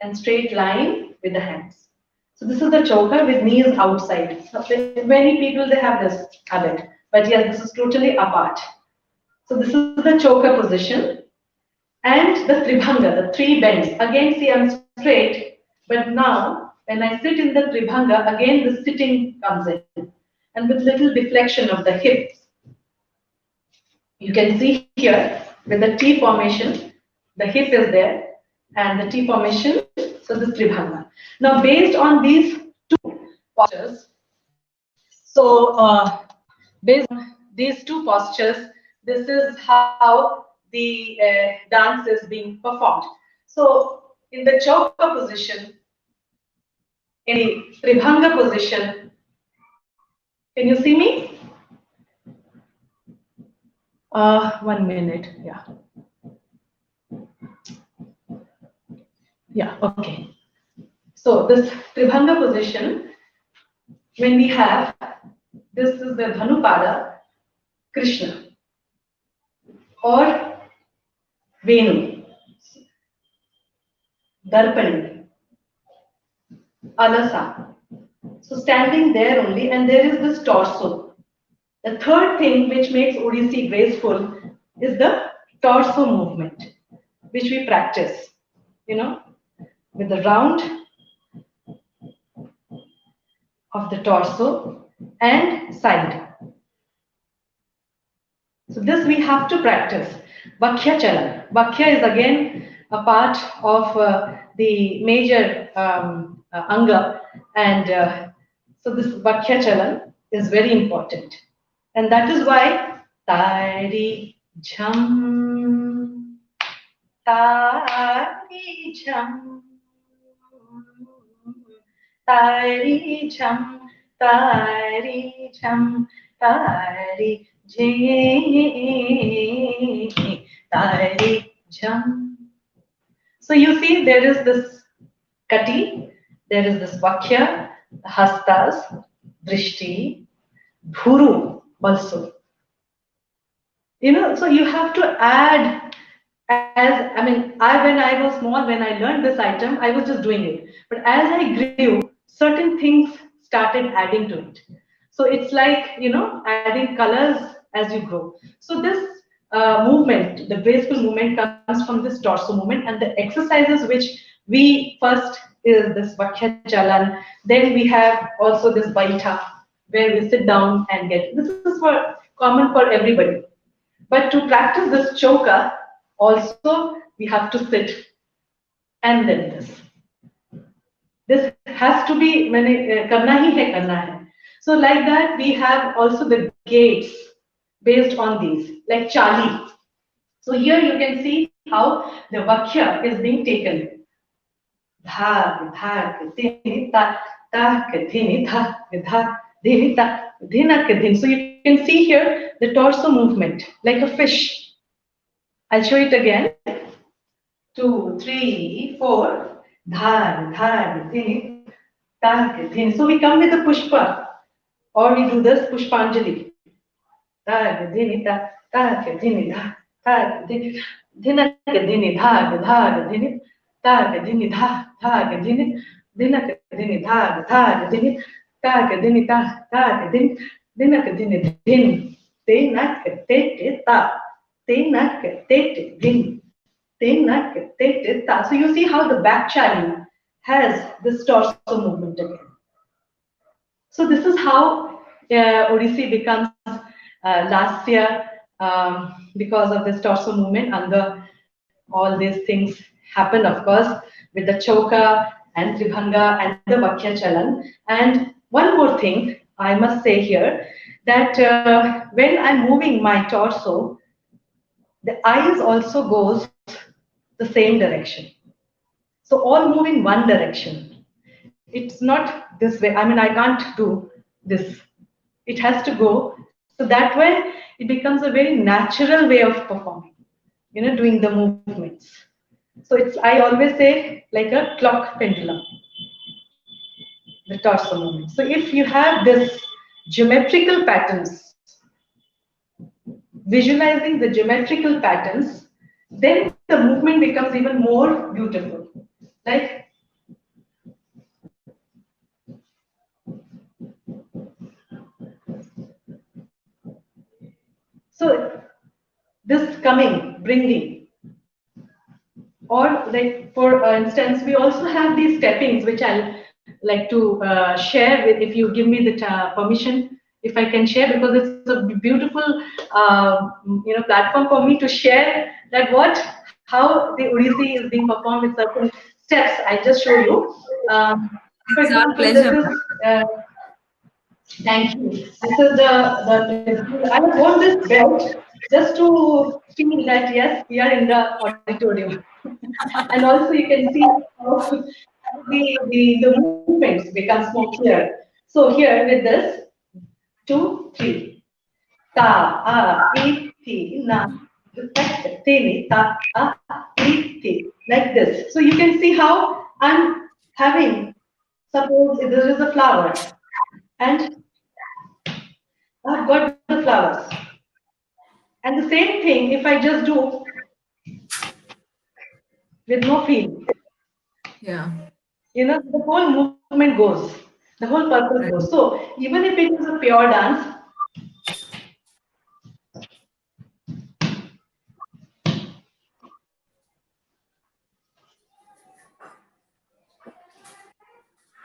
[SPEAKER 4] and straight line with the hands. So this is the choker with knees outside. So many people, they have this habit, but yes, this is totally apart. So this is the choker position and the tribhanga, the three bends. Again, see, I'm straight, but now when I sit in the Tribhanga, again the sitting comes in, and with little deflection of the hips. You can see here with the T formation, the hip is there, and the T formation, so this Tribhanga. Now, based on these two postures, so based on these two postures, this is how the dance is being performed. So, in the Chauka position, in the Tribhanga position, can you see me? 1 minute, yeah. Yeah, okay. So this Tribhanga position, when we have, this is the Dhanupada, Krishna, or Venu, Darpani, Alasa. So standing there only, and there is this torso. The third thing which makes Odissi graceful is the torso movement, which we practice, with the round of the torso and side. So this we have to practice. Vakhya Chalan. Vakhya is again a part of the major anga, and so this Vakhya Chalan is very important. And that is why Tari Jham, Tari Jham, Tari Jham, Tari Jham, Tari Tari Jham. So you see there is this Kati, there is this Vakhya, the Hastas, Drishti, Bhuru also. So you have to add, when I was small, when I learned this item, I was just doing it. But as I grew, certain things started adding to it. So it's like, adding colors as you grow. So this movement, the graceful movement comes from this torso movement, and the exercises which we first is this Vakhya Chalan, then we have also this Baitha, where we sit down and get, this is common for everybody. But to practice this Chauka, also we have to sit and then this. This has to be, karna hi hai, karna hai. So like that, we have also the gates based on these, like Chali. So here you can see how the Vakhya is being taken. Dhag, dhag, dhini, ta, tak, dhini, dhag, dhag, dhini, ta, dhinak, dhin. So you can see here the torso movement, like a fish. I'll show it again. 2, 3, 4. Dhag, dhag, dhini, tak, dhini. So we come with the pushpa, or we do this pushpanjali. Dhag, dhini, tak, tak, dhini, dhag, tak, dhini, dhinak, dhini, dhag, dhag, dhini, tak, dhini, dhag, dhag, dhini, dhinak, dhini, dhag, dhag, dhini, tak, dhini, tak, tak, dhini, dhinak, dhini, dhin, tenak, te, ta, tenak, te, dhin. So you see how the back chali has this torso movement again. So this is how Odissi becomes Lasya because of this torso movement. And all these things happen, of course, with the Chauka and Tribhanga and the Vakhya Chalan. And one more thing I must say here, that when I'm moving my torso, the eyes also goes the same direction. So all move in one direction. It's not this way. I can't do this. It has to go. So that way, it becomes a very natural way of performing, doing the movements. So it's, I always say, like a clock pendulum, the torso movement. So if you have this geometrical patterns, visualizing the geometrical patterns, then the movement becomes even more beautiful. Like, so this coming, bringing, or like for instance, we also have these steppings, which I'll like to share with, if you give me the permission, if I can share, because it's a beautiful, platform for me to share that how the Odissi is being performed with certain steps. I just show you. For
[SPEAKER 1] It's our
[SPEAKER 4] example, this
[SPEAKER 1] pleasure.
[SPEAKER 4] is. Thank you. This is the I have worn this belt just to feel that yes, we are in the auditorium, and also you can see how the movements becomes more clear. So here with this, 2, 3, ta a e ti na, tini ta a e ti, like this. So you can see how I'm having. Suppose there is a flower, and I've got the flowers. And the same thing, if I just do with no feel,
[SPEAKER 1] Yeah.
[SPEAKER 4] the whole movement goes, the whole purpose goes.
[SPEAKER 1] Right.
[SPEAKER 4] So even if it is a pure dance,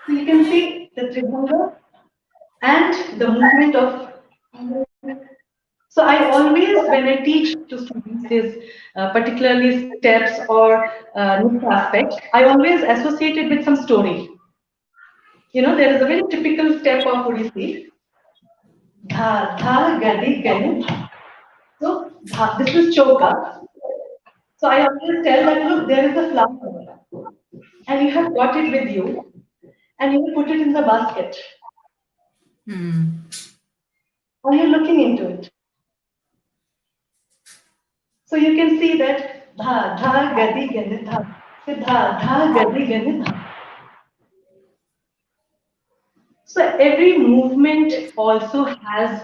[SPEAKER 4] so you can see the tribhanga and the movement of. So I always, when I teach to students this particularly steps or new aspect, I always associate it with some story. There is a very typical step of Odissi. Dha, dha, gadi, gani. So this is choka. So I always tell that look, there is a flower, and you have got it with you, and you put it in the basket,
[SPEAKER 1] Hmm.
[SPEAKER 4] and you're looking into it. So you can see that dha dha gadi gani dha, so dha dha gadi gani dha. So every movement also has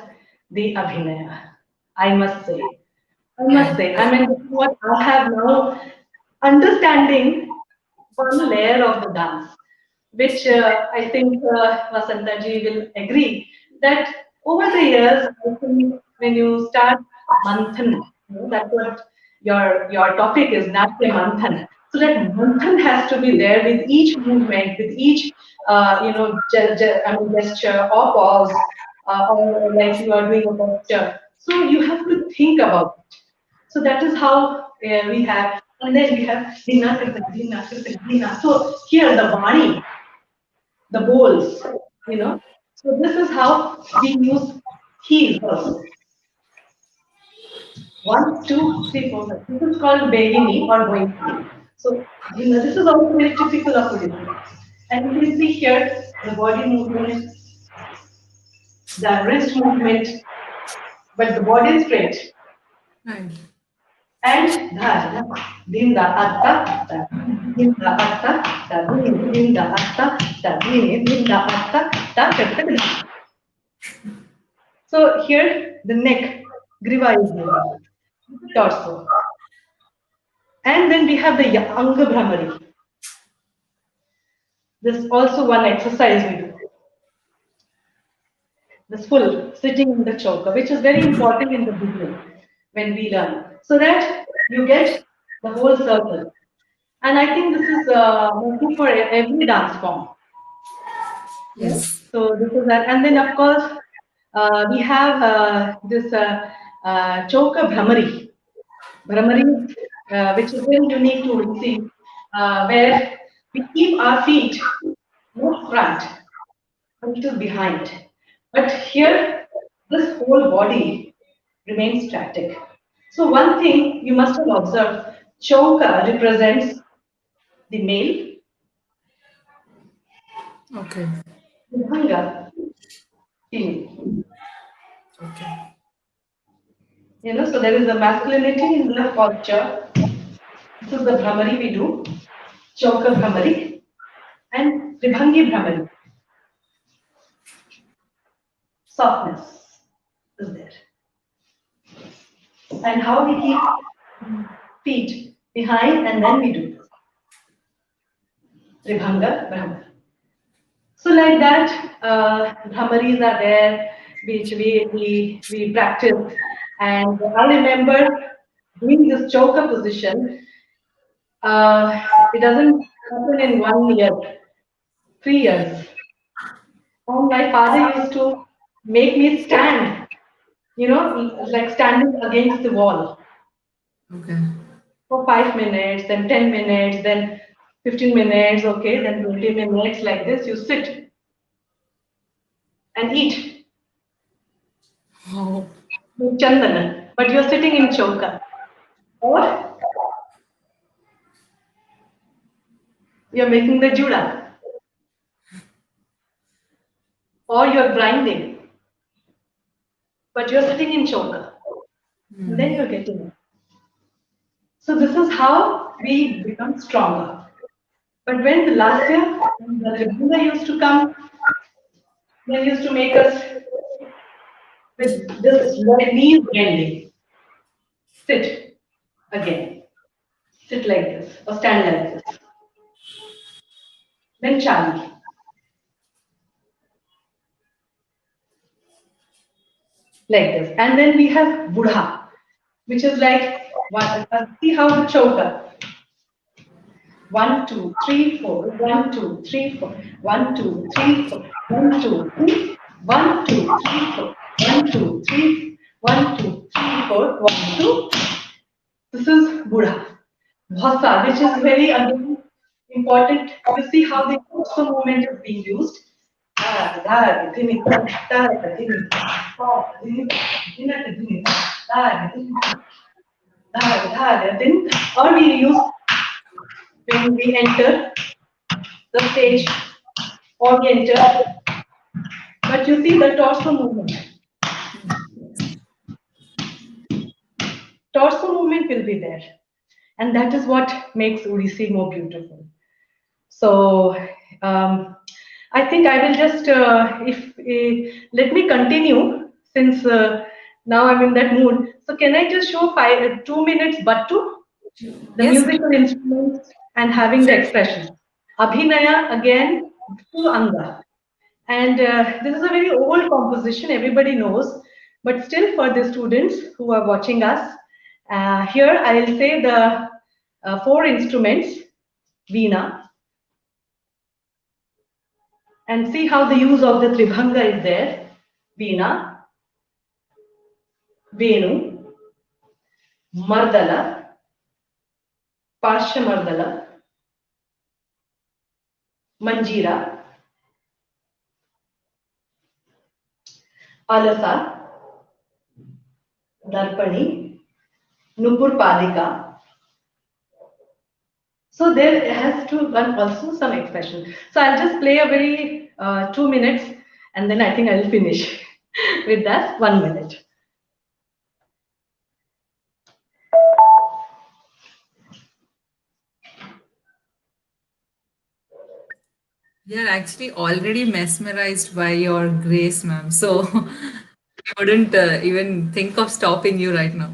[SPEAKER 4] the abhinaya. I must say. I
[SPEAKER 1] Yeah.
[SPEAKER 4] must say. I mean, this is what I have now understanding one layer of the dance, which I think Vasantaji will agree that over the years, I think when you start Manthan, that's what your topic is, Natya Manthan. So that Manthan has to be there with each movement, with each gesture or pause, or like you are doing a posture. So you have to think about it. So that is how we have, and then we have Dina Kritik, Dina Kritik, Dina. So here the Bani, the bowls, you know. So this is how we use heels also. 1, 2, 3, 4, 5. This is called Begini or Boini. So this is also very typical of Odissi. And you can see here the body movement, the wrist movement, but the body is straight.
[SPEAKER 1] Right.
[SPEAKER 4] And dha, dinda atta, da, dinda atta, da, dinda atta, da, dinda atta, da, da. So here the neck, griva is there, torso. And then we have the Anga Brahmari. This also one exercise we do. This full sitting in the choker, which is very important in the beginning when we learn, so that you get the whole circle. And I think this is mostly for every dance form.
[SPEAKER 1] Yes.
[SPEAKER 4] So this is that, and then of course we have this Choka Brahmari, which is very unique to Odissi, where we keep our feet not front, a little behind. But here, this whole body remains static. So one thing you must have observed, Choka represents the male,
[SPEAKER 1] Okay.
[SPEAKER 4] Vibhanga, female.
[SPEAKER 1] Okay.
[SPEAKER 4] So there is a masculinity in the posture. This is the Brahmari we do, Choka Brahmari, and Vibhangi Brahmari. Softness is there. And how we keep feet behind and then we do this. Vibhanga Brahmari. So like that, Brahmaris are there, which we practice. And I remember doing this Choka position. It doesn't happen in 1 year. 3 years. And my father used to make me stand, like standing against the wall
[SPEAKER 1] Okay.
[SPEAKER 4] for 5 minutes, then 10 minutes, then 15 minutes, okay, then 20 minutes, like this. You sit and eat
[SPEAKER 1] Oh.
[SPEAKER 4] with chandana, but you're sitting in chauka. Or you're making the juda, or you're grinding, but you're sitting in chauka. And then you're getting it. So this is how we become stronger. But when the last year, when the Tribhuva used to come, they used to make us with this knees bending. Sit again. Sit like this or stand like this. Then Chali, like this. And then we have Budha, which is like, see how the choker. 1, 2, 3, 4. 1, 2, 3, 4. 1, 2, 3, 4. 1, 2, 3. 1, 2, 3, 4. 1, 2, 3. 1, 2, 3, 4. 1, 2. This is Budha. Bhasa, which is very again important. You see how the also movement is being used. Or we use when we enter the stage or we enter. But you see the torso movement. Torso movement will be there. And that is what makes Odissi more beautiful. So I think I will just, let me continue since now I'm in that mood. So can I just show 2 minutes Battu, the
[SPEAKER 1] Yes.
[SPEAKER 4] musical instruments and having the expression. Abhinaya again, full anga. And this is a very old composition, everybody knows, but still for the students who are watching us, here I'll say the 4 instruments, Veena, and see how the use of the Tribhanga is there. Veena, Venu, Mardala, Parsha Mardala, Manjira, Alasa, Darpani, Nupur Palika. So there has to be also some expression. So I'll just play a very 2 minutes and then I think I'll finish with that 1 minute.
[SPEAKER 1] We are actually already mesmerized by your grace, ma'am. So I wouldn't even think of stopping you right now.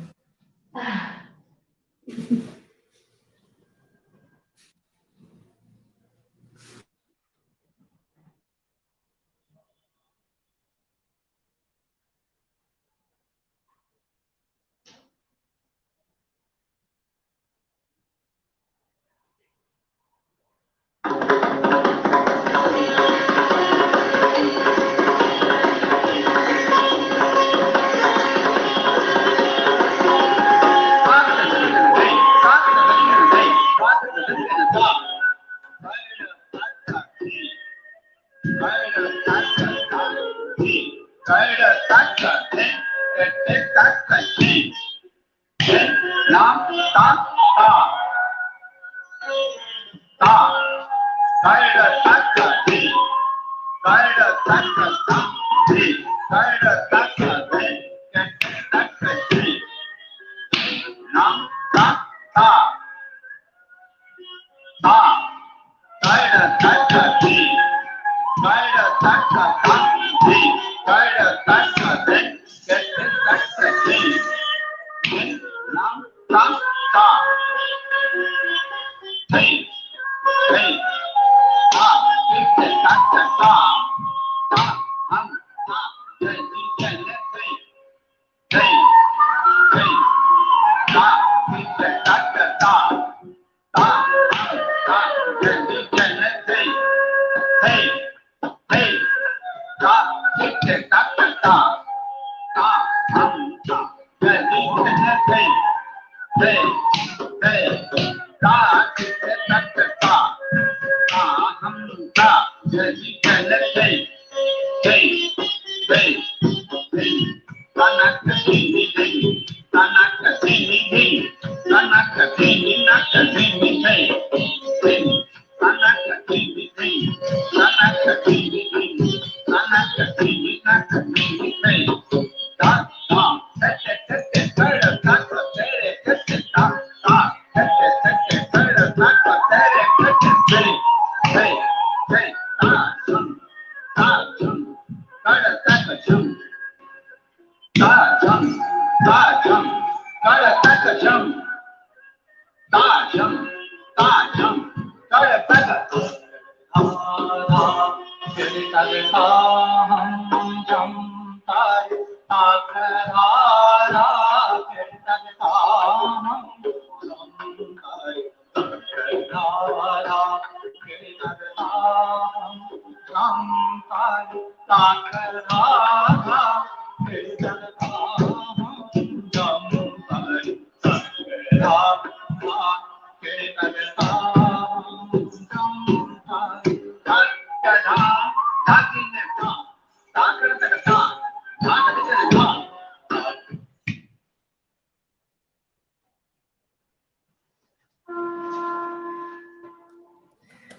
[SPEAKER 5] Hey!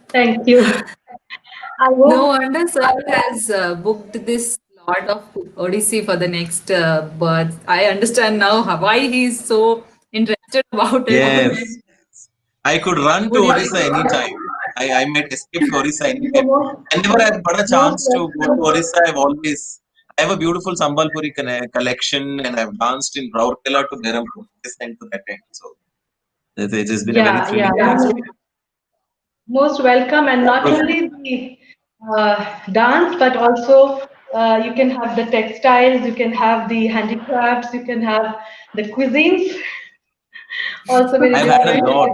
[SPEAKER 4] Thank you. I
[SPEAKER 1] No
[SPEAKER 4] hope.
[SPEAKER 1] wonder sir has booked this lot of Odyssey for the next birth. I understand now why he's so interested about it.
[SPEAKER 3] Yes. I could run to
[SPEAKER 1] Would you
[SPEAKER 3] Orissa
[SPEAKER 1] like
[SPEAKER 3] anytime. I might escape to Orissa
[SPEAKER 4] The
[SPEAKER 3] anytime.
[SPEAKER 4] most,
[SPEAKER 3] Whenever I've got a
[SPEAKER 4] most
[SPEAKER 3] chance to go to
[SPEAKER 4] welcome.
[SPEAKER 3] Orissa, I have a beautiful Sambalpuri collection, and I've danced in Rourkela to Berhampur, this end to that end. So it has been a very
[SPEAKER 4] Yeah, yeah.
[SPEAKER 3] thrilling experience.
[SPEAKER 4] Most welcome, and not only the dance, but also you can have the textiles, you can have the handicrafts, you can have the cuisines, also very
[SPEAKER 3] I've had a
[SPEAKER 4] different.
[SPEAKER 3] lot.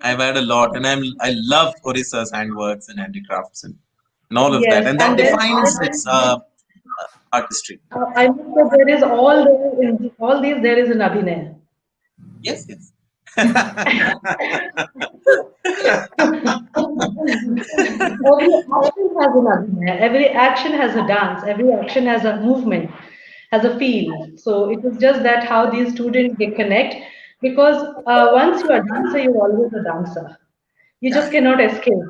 [SPEAKER 3] I've had a lot, and I love Orissa's handworks and handicrafts and all of that,
[SPEAKER 4] Yes,
[SPEAKER 3] and that
[SPEAKER 4] and
[SPEAKER 3] defines its artistry.
[SPEAKER 4] I must say there is all there in all these there is an Abhinaya.
[SPEAKER 3] Yes, yes.
[SPEAKER 4] Every action has an Abhinaya, every action has a dance, every action has a movement, has a feel. So it is just that how these students they connect because once you are a dancer, you're always a dancer. You just cannot escape,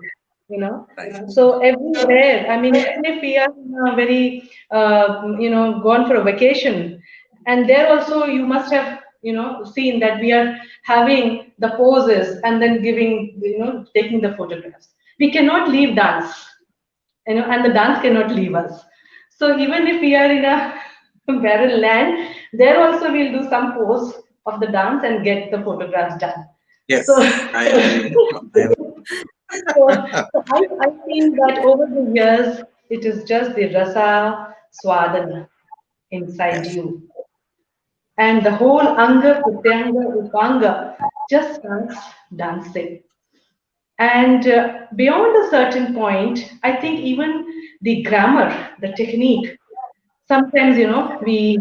[SPEAKER 4] you know.
[SPEAKER 3] Right.
[SPEAKER 4] So everywhere, I mean, even if we are in a very, gone for a vacation, and there also you must have, seen that we are having the poses and then giving, taking the photographs. We cannot leave dance, and the dance cannot leave us. So even if we are in a barren land, there also we'll do some pose of the dance and get the photographs done. So,
[SPEAKER 3] Yes, I
[SPEAKER 4] so I think that over the years, it is just the rasa swadana inside
[SPEAKER 3] yes,
[SPEAKER 4] you. And the whole anga, pratyanga, upanga just starts dancing. And beyond a certain point, I think even the grammar, the technique, sometimes, we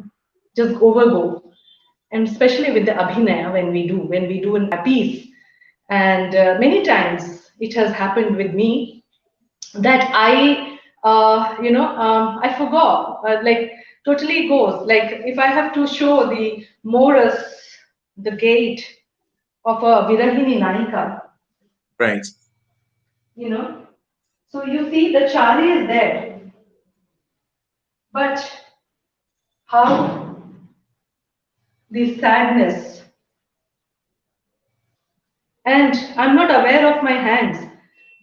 [SPEAKER 4] just overgo. And especially with the abhinaya, when we do a piece. And many times it has happened with me that I forgot, like totally goes. Like if I have to show the morus, the gait of a Virahini Naika,
[SPEAKER 3] right.
[SPEAKER 4] you know, so you see the chari is there, but how the sadness, and I'm not aware of my hands.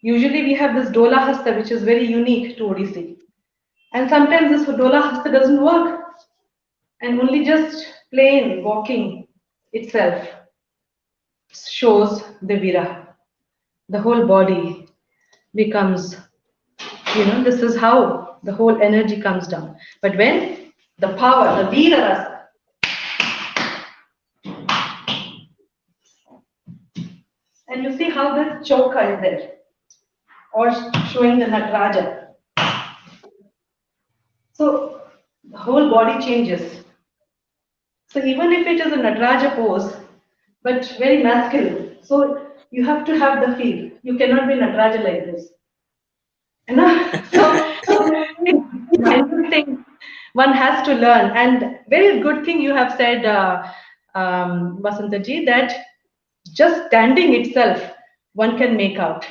[SPEAKER 4] Usually we have this dola hasta, which is very unique to Odissi. And sometimes this dola hasta doesn't work, and only just plain walking itself shows the vira. The whole body becomes, this is how the whole energy comes down. But when the power, the vira rasa, and you see how this choka is there, or showing the Nataraja. So the whole body changes. So even if it is a Nataraja pose, but very masculine, so you have to have the feel. You cannot be Nataraja like this. You know? So it's minute thing one has to learn. And very good thing you have said, Vasantaji, that just standing itself, one can make out,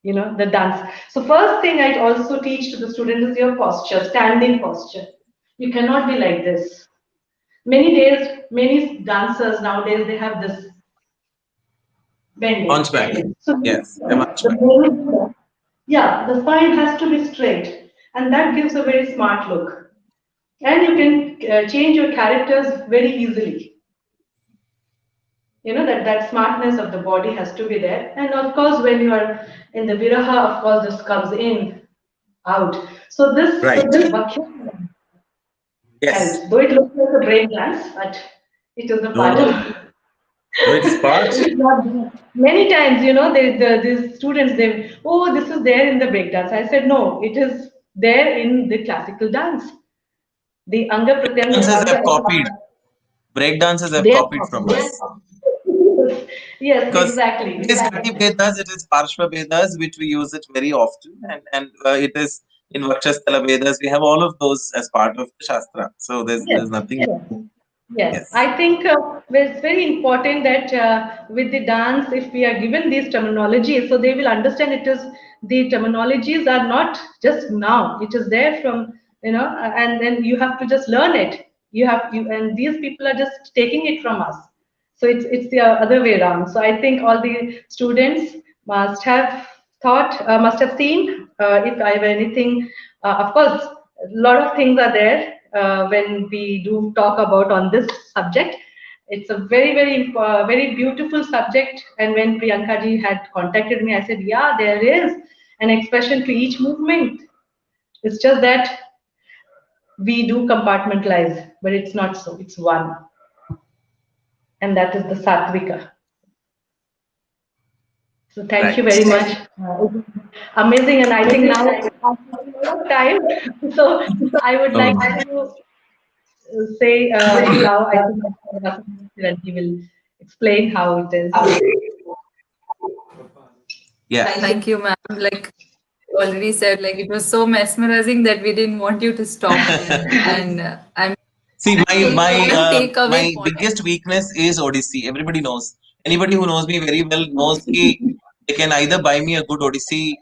[SPEAKER 4] the dance. So first thing I also teach to the students is your posture, standing posture. You cannot be like this. Many dancers nowadays, they have this bending.
[SPEAKER 3] Hunchback.
[SPEAKER 4] So
[SPEAKER 3] Yes, I'm hunchback.
[SPEAKER 4] yeah, the spine has to be straight, and that gives a very smart look. And you can change your characters very easily. That smartness of the body has to be there. And of course, when you are in the viraha, of course, this comes in, out. So
[SPEAKER 3] Right.
[SPEAKER 4] this vakya
[SPEAKER 3] Yes.
[SPEAKER 4] helps. Though it looks like a break dance, but it is a
[SPEAKER 3] No,
[SPEAKER 4] part
[SPEAKER 3] no.
[SPEAKER 4] of.
[SPEAKER 3] No, it's part.
[SPEAKER 4] It's not many times, these students, oh, this is there in the break dance. I said, no, it is there in the classical dance. The Anga Pratyanga
[SPEAKER 3] Dancers have
[SPEAKER 4] Bhavya,
[SPEAKER 3] copied. Break dancers have
[SPEAKER 4] they
[SPEAKER 3] copied from us.
[SPEAKER 4] yes,
[SPEAKER 3] Because
[SPEAKER 4] exactly,
[SPEAKER 3] it is
[SPEAKER 4] exactly.
[SPEAKER 3] Kriti Vedas, it is Parshva Vedas, which we use it very often, and it is in Vakshasthala Vedas. We have all of those as part of the Shastra. So there's
[SPEAKER 4] Yes,
[SPEAKER 3] nothing.
[SPEAKER 4] yes. Yes,
[SPEAKER 3] Yes.
[SPEAKER 4] I think it's very important that with the dance, if we are given these terminologies, so they will understand it is the terminologies are not just now. It is there from, and then you have to just learn it. And these people are just taking it from us. So it's the other way around. So I think all the students must have must have seen if I have anything. Of course, a lot of things are there when we do talk about on this subject. It's a very beautiful subject. And when Priyanka ji had contacted me, I said, yeah, there is an expression to each movement. It's just that we do compartmentalize, but it's not so. It's one, and that is the Satvika. So thank you
[SPEAKER 3] Right.
[SPEAKER 4] very much. Amazing, and I think now I'm running out of time. So I would like
[SPEAKER 3] Um,
[SPEAKER 4] to say now I think that he will explain how it is.
[SPEAKER 3] yeah.
[SPEAKER 1] Thank you, ma'am. Like you already said, like it was so mesmerizing that we didn't want you to stop. And I'm
[SPEAKER 3] See,
[SPEAKER 1] one takeaway
[SPEAKER 3] my
[SPEAKER 1] point.
[SPEAKER 3] biggest weakness is Odissi. Everybody knows. Anybody who knows me very well knows ki they can either buy me a good Odissi,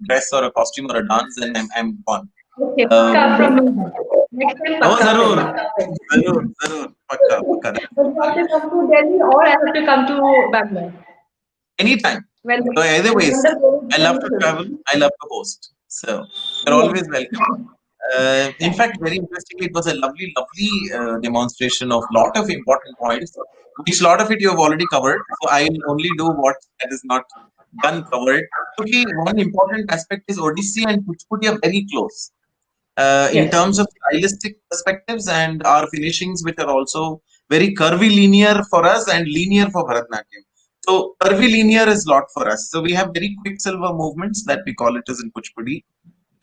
[SPEAKER 3] dress or a costume or a dance, and I'm gone.
[SPEAKER 4] Okay,
[SPEAKER 3] Uh,
[SPEAKER 4] pakka from me. Next time,
[SPEAKER 3] oh,
[SPEAKER 4] pakka from
[SPEAKER 3] zarur,
[SPEAKER 4] me.
[SPEAKER 3] zarur, zarur, pakka, pakka.
[SPEAKER 4] But you have to come to Delhi, or I have to come to Bangalore.
[SPEAKER 3] Anytime.
[SPEAKER 4] When
[SPEAKER 3] Either
[SPEAKER 4] when
[SPEAKER 3] ways,
[SPEAKER 4] the
[SPEAKER 3] I love to
[SPEAKER 4] COVID
[SPEAKER 3] travel. I love to host. So you're
[SPEAKER 4] yes.
[SPEAKER 3] always welcome. In fact, very interestingly, it was a lovely demonstration of lot of important points, which lot of it you have already covered. So I'll only do what that is not done covered. Okay, one important aspect is Odissi and Kuchipudi are very close in
[SPEAKER 4] Yes.
[SPEAKER 3] terms of stylistic perspectives and our finishings, which are also very curvy linear for us and linear for Bharatanatyam. So curvy linear is lot for us. So we have very quicksilver movements that we call it as in Kuchipudi.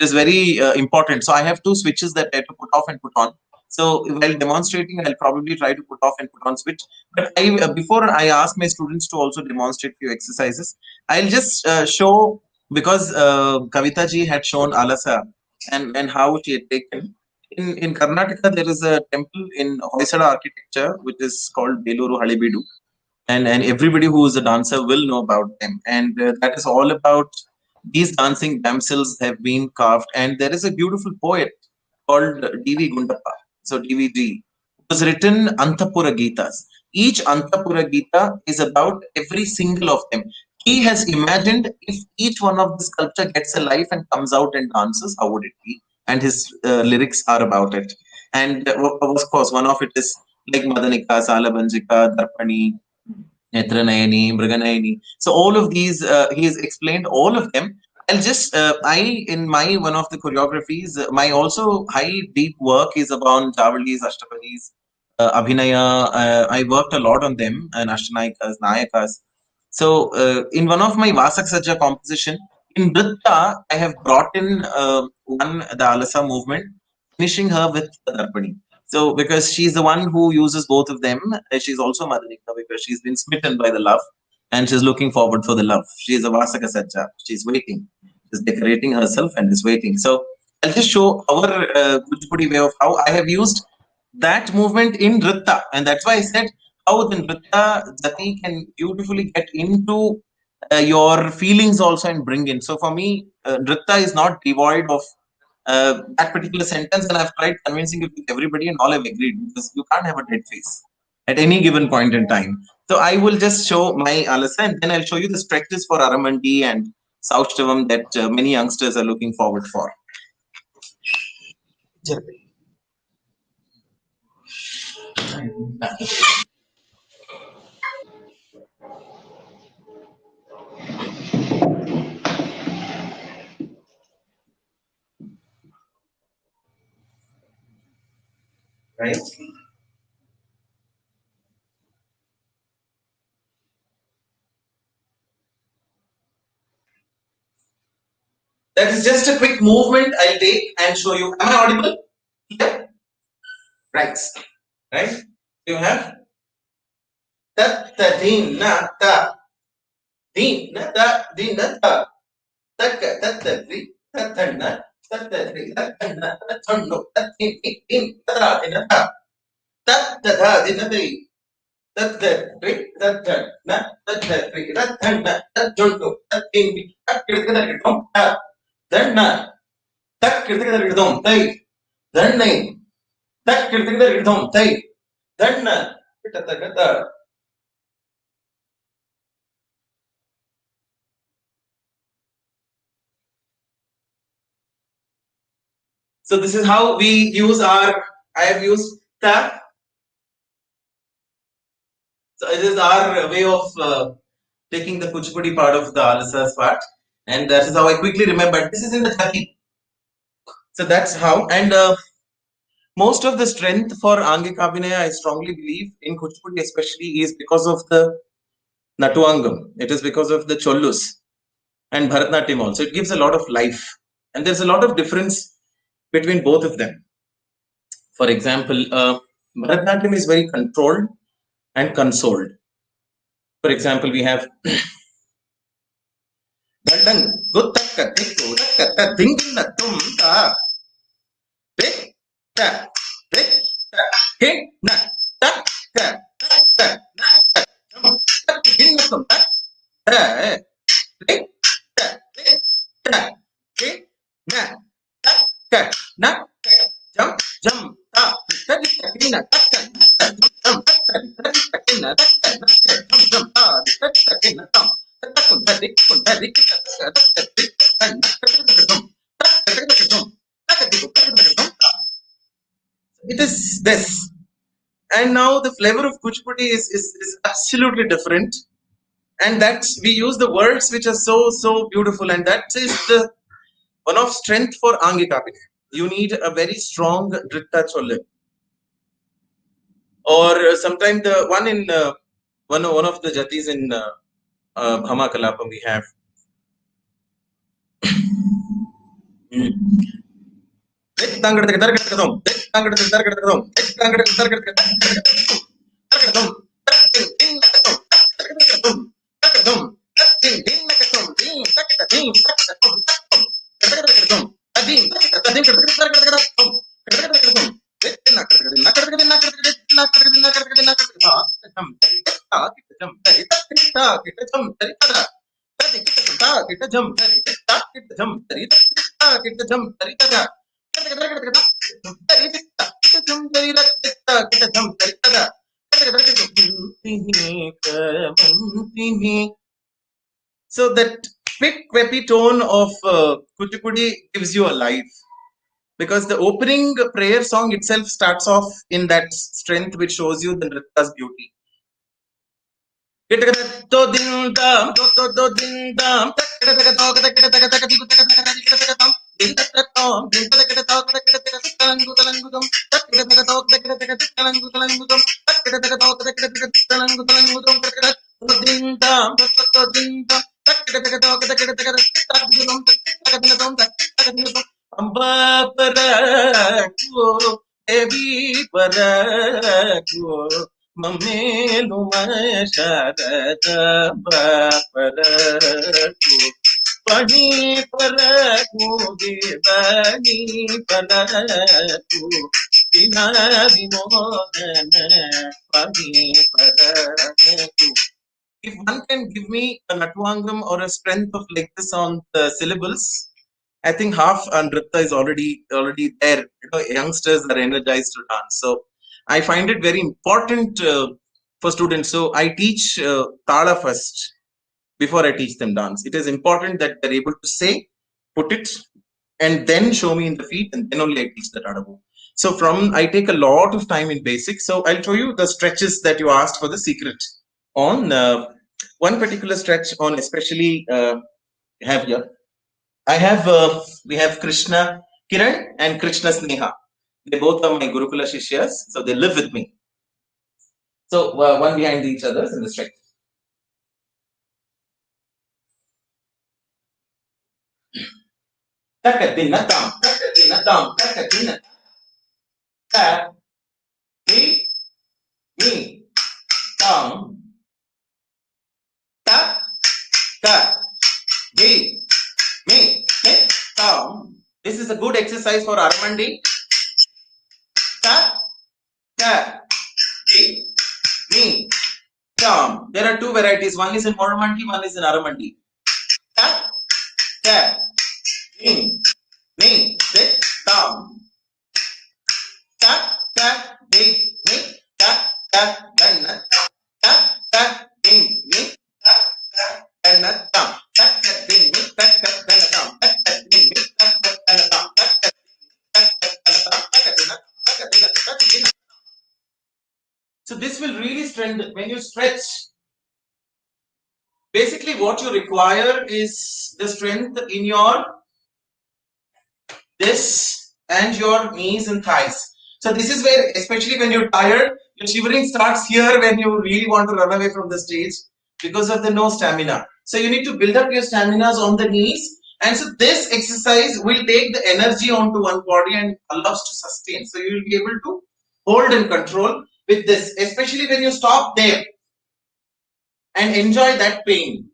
[SPEAKER 3] It is very important. So I have two switches that I have to put off and put on. So while demonstrating, I'll probably try to put off and put on switch. But before I ask my students to also demonstrate few exercises, I'll just show because Kavita ji had shown Alasa and how she had taken. In Karnataka, there is a temple in Hoysala architecture which is called Beluru Halebeedu, and everybody who is a dancer will know about them. And that is all about these dancing damsels have been carved. And there is a beautiful poet called D.V. Gundappa, so D.V.G., who has written Antapura Gitas. Each Antapura Gita is about every single of them. He has imagined if each one of the sculpture gets a life and comes out and dances, how would it be? And his lyrics are about it. And of course, one of it is like Madanika, Salabanjika, Darpani, Netranayani, Mriganayani. So all of these, he has explained all of them. I'll just, in my one of the choreographies, my also high deep work is about Javalis, Ashtapadis, Abhinaya. I worked a lot on them and Ashtanayikas, Nayakas. So in one of my Vasak Sajja composition, in Nritya, I have brought in one, the Alasa movement. finishing her with the Darpani. So, because she's the one who uses both of them, she's also Madhanika because she's been smitten by the love and she's looking forward for the love. She is a Vasaka Sajja. She's waiting. She's decorating herself and is waiting. So, I'll just show our Kuchipudi way of how I have used that movement in Nritta. And that's why I said how the Nritta Jati can beautifully get into your feelings also and bring in. So for me, Nritta is not devoid of that particular sentence, and I've tried convincing it with everybody, and all have agreed because you can't have a dead face at any given point in time. So I will just show my Alasa, and then I'll show you the stretches for Aramandi and Saushtavam that many youngsters are looking forward for. Right? That is just a quick movement I'll take and show you. Am I audible? Yeah. Right. Right? You have ta ta din na ta din na ta din na ta ta ka ta ta tri ta ta na ta ta tri ta ta na ta ta no ta din din ta ra din na ta ta ta da din na tri ta ta tri ta ta na ta ta tri ta ta na ta no ta din ta kir ka da dom ta dan na ta kir ka da dom tai dan nei ta kir ka da dom tai dan na ta ta ka ta. So this is how we use our, I have used ta. So it is our way of taking the Kuchipudi part of the Alasa's part. And that is how I quickly remembered. This is in the Jati. So that's how. And most of the strength for Angikabhinaya, I strongly believe, in Kuchipudi especially, is because of the Natuangam. It is because of the Chollus and Bharatnatyam also. It gives a lot of life. And there's a lot of difference between both of them. For example, Bharatnatyam is very controlled and consoled. For example, we have Dandang Gutaka Tiku Taka Dingna Tumta Tik Ta Tik Ta King Na Taka Taka Naka Dingna Tumta Tik Ta Tik Ta King Na Taka Naka Jump Jump Ta Taka Kina Taka Jump Taka Kina Taka Jump Jump Ta Taka Kina Tam it is this. And now the flavor of Kuchipudi is absolutely different. And that's, we use the words which are so beautiful. And that is the one of strength for Angikabhinaya. You need a very strong Dritta Cholle. Or sometimes the one in one of the jatis in Bhama Kalapam we have. So that quick quippy tone of Kuchipudi gives you a life, because the opening prayer song itself starts off in that strength which shows you the Nritta's beauty. Amba parako, ebi parako, mamelu masharata ba parako. Pani parako, devani parako, vinadi modana, pani parako. If one can give me a Natwangam or a strength of like this on the syllables, I think half Nritya is already there. Youngsters are energized to dance. So I find it very important for students. So I teach Tala first before I teach them dance. It is important that they're able to say, put it, and then show me in the feet, and then only I teach the Tadavu. So I take a lot of time in basics. So I'll show you the stretches that you asked for the secret on one particular stretch on especially have here. We have Krishna Kiran and Krishna Sneha. They both are my Gurukula Shishyas, so they live with me. So one behind each other in the stretch. Takadinatam, takadinatam, takadinatam. Ta, ti, mi, tam, ta, ta, di, mi, tam. This is a good exercise for Aramandi. Ta, ta, di, mi, tam. There are two varieties. One is in Moramandi, one is in Aramandi. Ta, ta, di, mi, tam. Ta, ta, di, mi, ta, ta, dan, ta, ta, di, mi, ta, ta, dan, tam. Ta, ta, di, mi, ta, ta, dan, tam. Ta, ta, di, mi, ta, ta, dan, tam. Ta, ta, so this will really strengthen when you stretch. Basically, what you require is the strength in your this and your knees and thighs. So this is where, especially when you're tired, your shivering starts here when you really want to run away from the stage because of the no stamina. So you need to build up your staminas on the knees. And so this exercise will take the energy onto one body and allows to sustain. So you will be able to hold and control with this, especially when you stop there and enjoy that pain.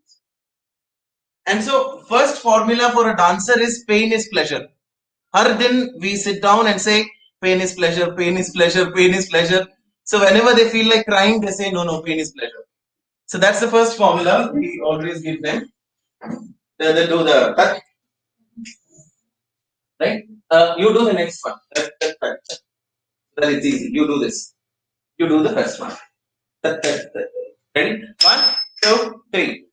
[SPEAKER 3] And so first formula for a dancer is pain is pleasure. Har din we sit down and say pain is pleasure, pain is pleasure, pain is pleasure. So whenever they feel like crying, they say no, pain is pleasure. So that's the first formula we always give them. They do the touch, right? You do the next one. That is easy. You do this. You do the first one. Ready? 1, 2, 3.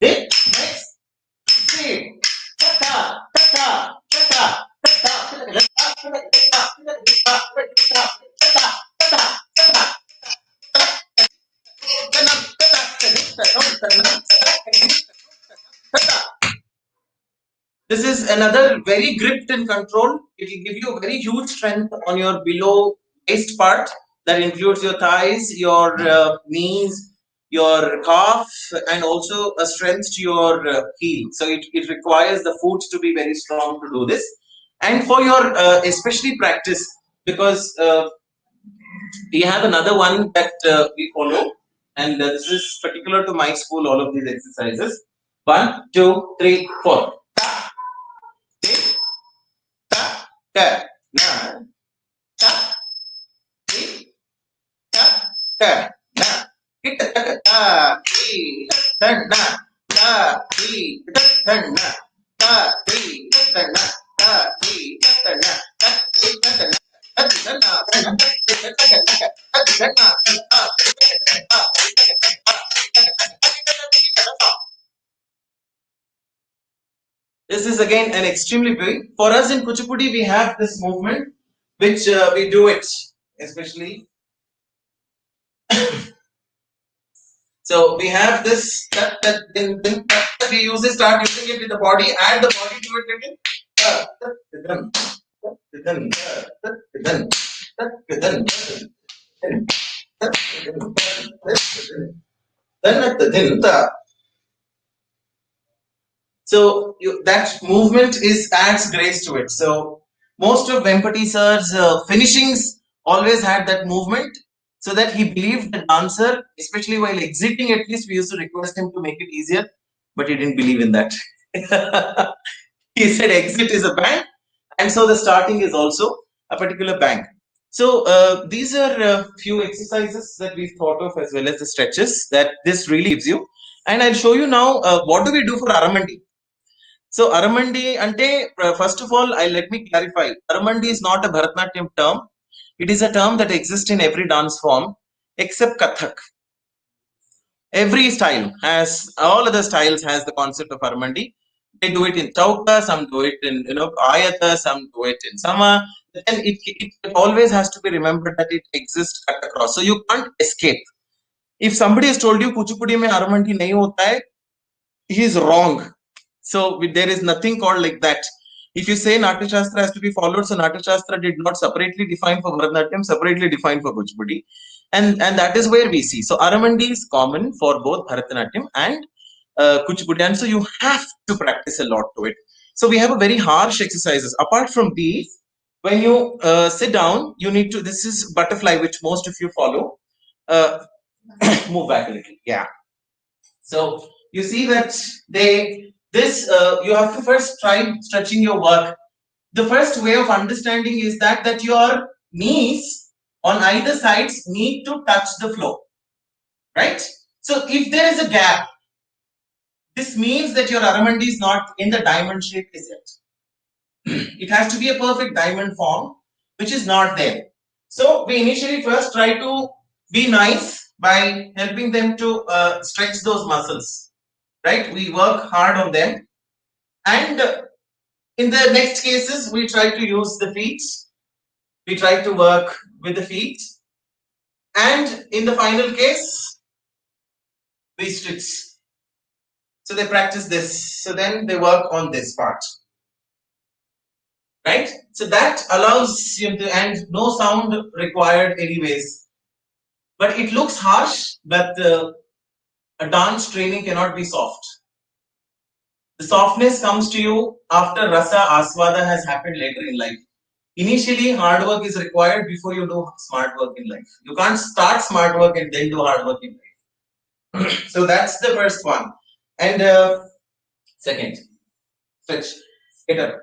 [SPEAKER 3] Next. This is another very gripped and controlled. It will give you a very huge strength on your below waist part. That includes your thighs, your knees, your calf, and also a strength to your heel. So it requires the foot to be very strong to do this. And for your especially practice, because we have another one that we follow, and this is particular to my school, all of these exercises. 1, 2, 3, 4. This is again an extremely big. For us in Kuchipudi, we have this movement, which we do it, especially. So we have this we use it, start using it with the body, add the body to it again. So that movement adds grace to it. So most of Vempati sir's finishings always had that movement, so that he believed the dancer, especially while exiting, at least we used to request him to make it easier, but he didn't believe in that. He said exit is a bang, and so the starting is also a particular bang. So these are a few exercises that we've thought of, as well as the stretches that this really gives you. And I'll show you now what do we do for Aramandi. So Aramandi ante, first of all, let me clarify. Aramandi is not a Bharatanatyam term. It is a term that exists in every dance form except Kathak. Every style has, all other styles has the concept of Aramandi. They do it in Chauka, some do it in Ayata, some do it in Sama. And it always has to be remembered that it exists cut across. So you can't escape. If somebody has told you Kuchipudi mein Aramandi nahi hota hai, he is wrong. So there is nothing called like that. If you say Natya Shastra has to be followed, so Natya Shastra did not separately define for Bharatanatyam, separately define for Kuchipudi. And that is where we see. So Aramandi is common for both Bharatanatyam and Kuchipudi. And so you have to practice a lot to it. So we have a very harsh exercises. Apart from these, when you sit down, you need to, this is butterfly, which most of you follow. Move back a little. Yeah. So you see that you have to first try stretching your work. The first way of understanding is that your knees on either sides need to touch the floor, right? So if there is a gap, this means that your Aramandi is not in the diamond shape is yet. It has to be a perfect diamond form, which is not there. So we initially first try to be nice by helping them to stretch those muscles, right? We work hard on them, and in the next cases we try to use the feet. We try to work with the feet, and in the final case we stretch. So they practice this, so then they work on this part, right? So that allows you to, and no sound required anyways, but it looks harsh, but a dance training cannot be soft. The softness comes to you after rasa aswada has happened later in life. Initially, hard work is required before you do smart work in life. You can't start smart work and then do hard work in life. So that's the first one. And second, stretch, get up,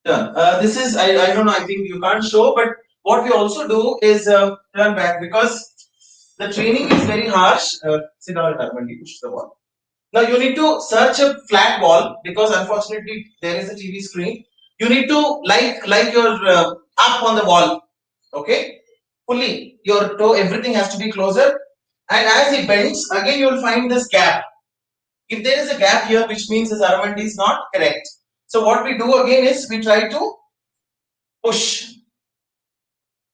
[SPEAKER 3] turn. This is, I don't know, I think you can't show, but what we also do is turn back, because the training is very harsh. Sit down and push the wall. Now you need to search a flat wall, because unfortunately there is a TV screen. You need to like your up on the wall, okay? Fully, your toe, everything has to be closer. And as it bends, again you will find this gap. If there is a gap here, which means this Aramandi is not correct. So what we do again is we try to push,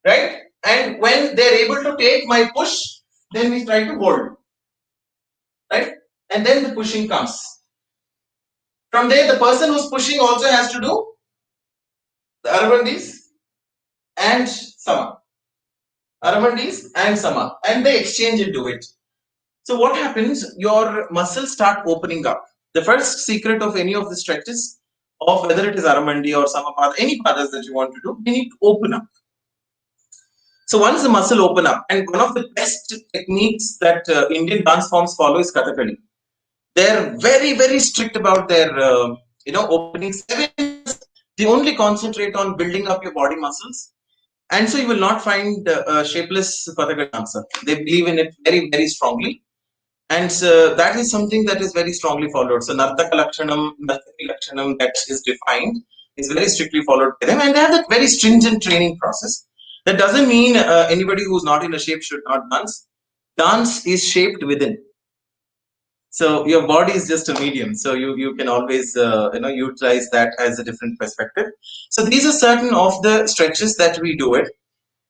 [SPEAKER 3] right? And when they are able to take my push, then we try to hold, right? And then the pushing comes. From there, the person who's pushing also has to do the Aramandis and Sama. Aramandis and Sama. And they exchange and do it. So what happens? Your muscles start opening up. The first secret of any of the stretches, of whether it is Aramandi or Samapada, any padas that you want to do, they need to open up. So once the muscle open up, and one of the best techniques that Indian dance forms follow is Kathakali. They're very, very strict about their, opening 7 years. They only concentrate on building up your body muscles. And so you will not find a shapeless Kathakali dancer. They believe in it very, very strongly. And so that is something that is very strongly followed. So Nartaka Lakshanam, Nartaki Lakshanam that is defined is very strictly followed by them. And they have that very stringent training process. That doesn't mean anybody who's not in a shape should not dance. Dance is shaped within. So your body is just a medium. So you can always utilize that as a different perspective. So these are certain of the stretches that we do it.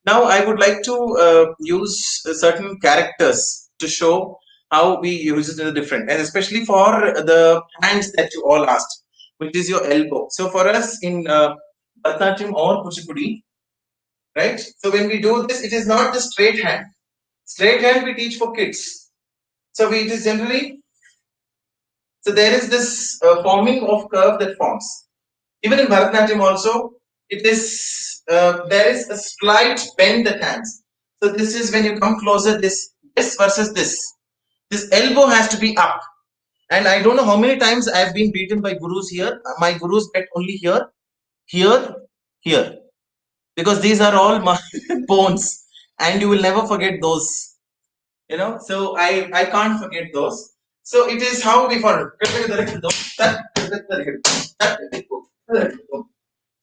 [SPEAKER 3] Now I would like to use certain characters to show how we use it in a different, and especially for the hands that you all asked, which is your elbow. So for us in Bharatanatyam or Kuchipudi, right? So when we do this, it is not the straight hand. Straight hand we teach for kids. So it is generally, so there is this forming of curve that forms. Even in Bharatanatyam also, it is there is a slight bend that hands. So this is when you come closer, this versus this. This elbow has to be up. And I don't know how many times I have been beaten by gurus here. My gurus get only here, here, here. Because these are all my bones. And you will never forget those. You know, so I can't forget those. So it is how we follow.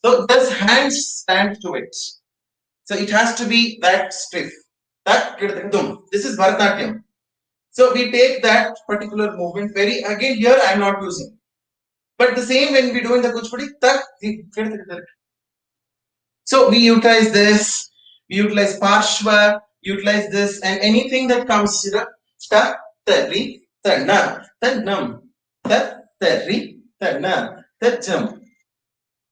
[SPEAKER 3] So does hands stand to it? So it has to be that stiff. This is Bharatanatyam. So we take that particular movement very, again here I am not using. But the same when we do in the Kuchipudi. So we utilize this, we utilize Parshva, utilize this, and anything that comes to the ta, tari, tanna, tannam, ta, tari, tanna, tajam.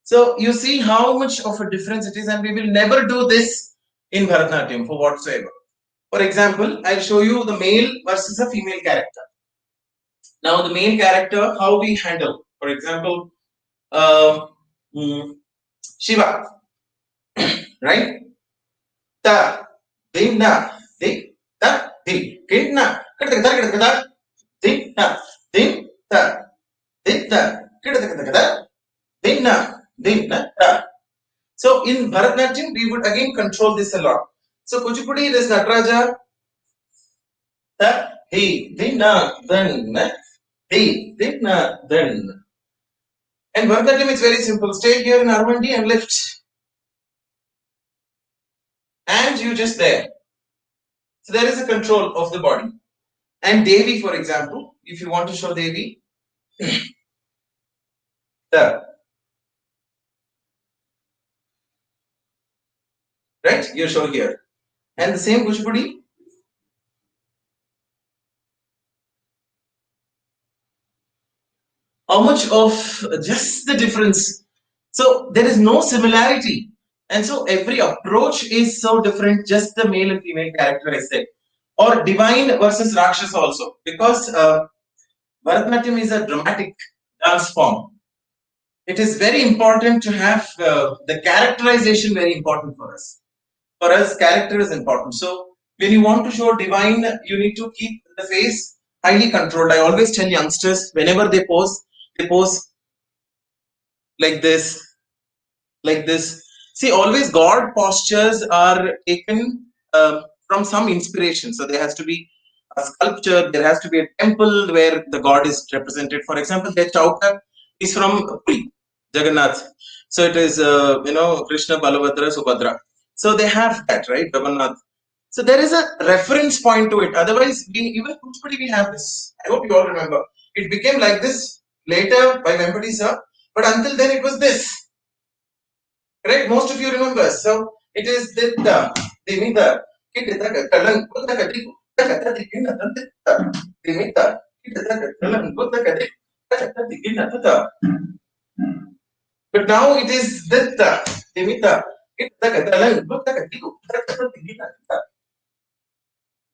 [SPEAKER 3] So you see how much of a difference it is, and we will never do this in Bharatanatyam for whatsoever. For example, I'll show you the male versus a female character. Now the male character, how we handle. For example, Shiva, right? Ta, dinna, di, ta, di, kinna, kada, dinna, din, ta, dinna, kada, dinna, dinna, ta. So in Bharatanatyam, we would again control this a lot. So Kuchipudi, this Nataraja, ta, he, dinna, then, he, dinna, then. And Bharatanatyam is very simple. Stay here in Armandi and lift. And you just there. So there is a control of the body. And Devi, for example, if you want to show Devi, the right, you show here. And the same Kuchipudi. How much of just the difference? So there is no similarity. And so every approach is so different, just the male and female character I said. Or divine versus Rakshas also. Because Bharatanatyam is a dramatic dance form. It is very important to have the characterization very important for us. For us, character is important. So when you want to show divine, you need to keep the face highly controlled. I always tell youngsters, whenever they pose like this, like this. See, always God postures are taken from some inspiration. So there has to be a sculpture, there has to be a temple where the God is represented. For example, their chauka is from Puri, Jagannath. So it is, Krishna, Balabhadra, Subhadra. So they have that, right, Jagannath. So there is a reference point to it. Otherwise, even Kuchipudi we have this. I hope you all remember. It became like this later by Vempati sir, but until then it was this. Right? Most of you remember. So it is Ditta, Dimita, Kitaka, Kalan, Kutaka, Dimita, Kitaka, Kalan, Kutaka, but now it is Ditta, Dimita, Kitaka, Kalan, Kutaka,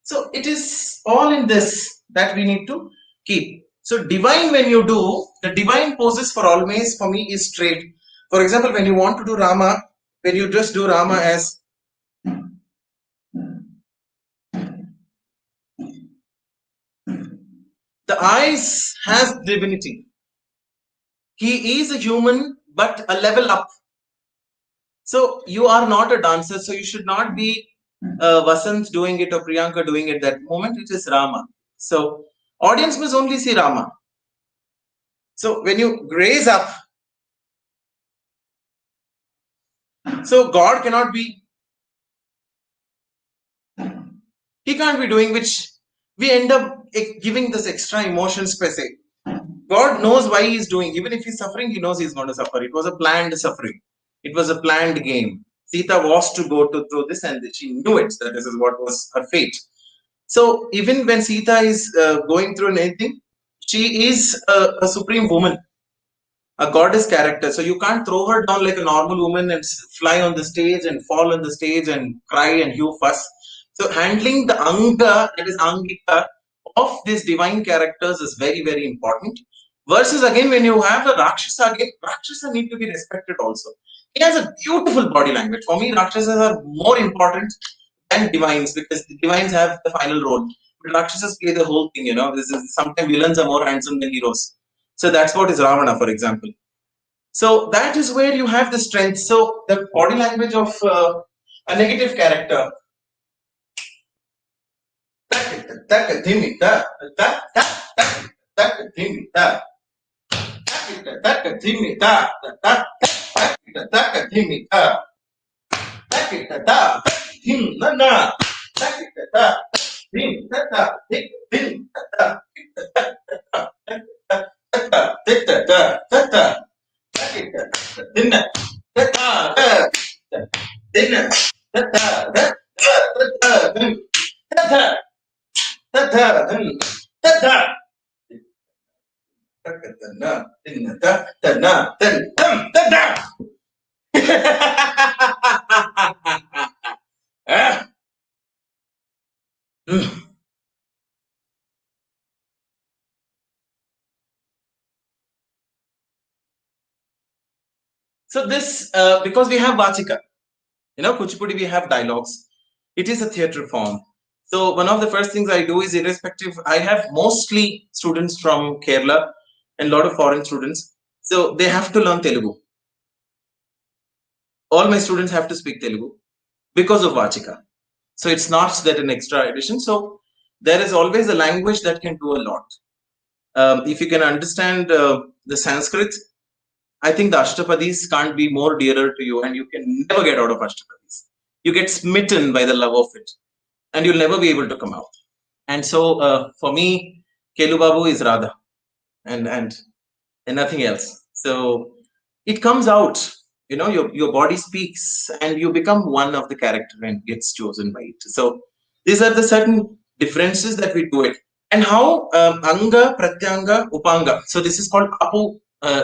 [SPEAKER 3] so it is all in this that we need to keep. So divine, when you do, the divine poses for always for me is straight. For example, when you want to do Rama, when you just do Rama as the eyes has divinity. He is a human, but a level up. So you are not a dancer, so you should not be Vasanth doing it or Priyanka doing it that moment. It is Rama. So audience must only see Rama. So when you raise up, so God cannot be, he can't be doing, which we end up giving this extra emotions per se. God knows why he's doing. Even if he's suffering, he knows he's going to suffer. It was a planned suffering. It was a planned game. Sita was to go through this, and she knew it, that this is what was her fate. So even when Sita is going through anything, she is a supreme woman, a goddess character. So you can't throw her down like a normal woman and fly on the stage and fall on the stage and cry and hew fuss. So handling the anga, that is angika, of these divine characters is very, very important. Versus again, when you have a Rakshasa, again, Rakshasa need to be respected also. He has a beautiful body language. For me, Rakshasas are more important than divines because the divines have the final role. But Rakshasas play the whole thing, This is sometimes villains are more handsome than heroes. So that's what is Ravana, for example. So that is where you have the strength. So the body language of a negative character. So this, because we have Vachika, Kuchipudi, we have dialogues. It is a theatre form. So one of the first things I do is irrespective. I have mostly students from Kerala and a lot of foreign students. So they have to learn Telugu. All my students have to speak Telugu because of Vachika. So it's not that an extra addition. So there is always a language that can do a lot. If you can understand the Sanskrit, I think the Ashtapadis can't be more dearer to you, and you can never get out of Ashtapadis. You get smitten by the love of it, and you'll never be able to come out. And so for me, Kelu Babu is Radha, and nothing else. So it comes out, your body speaks, and you become one of the character and gets chosen by it. So these are the certain differences that we do it, and how Anga, Pratyanga, Upanga. So this is called Apu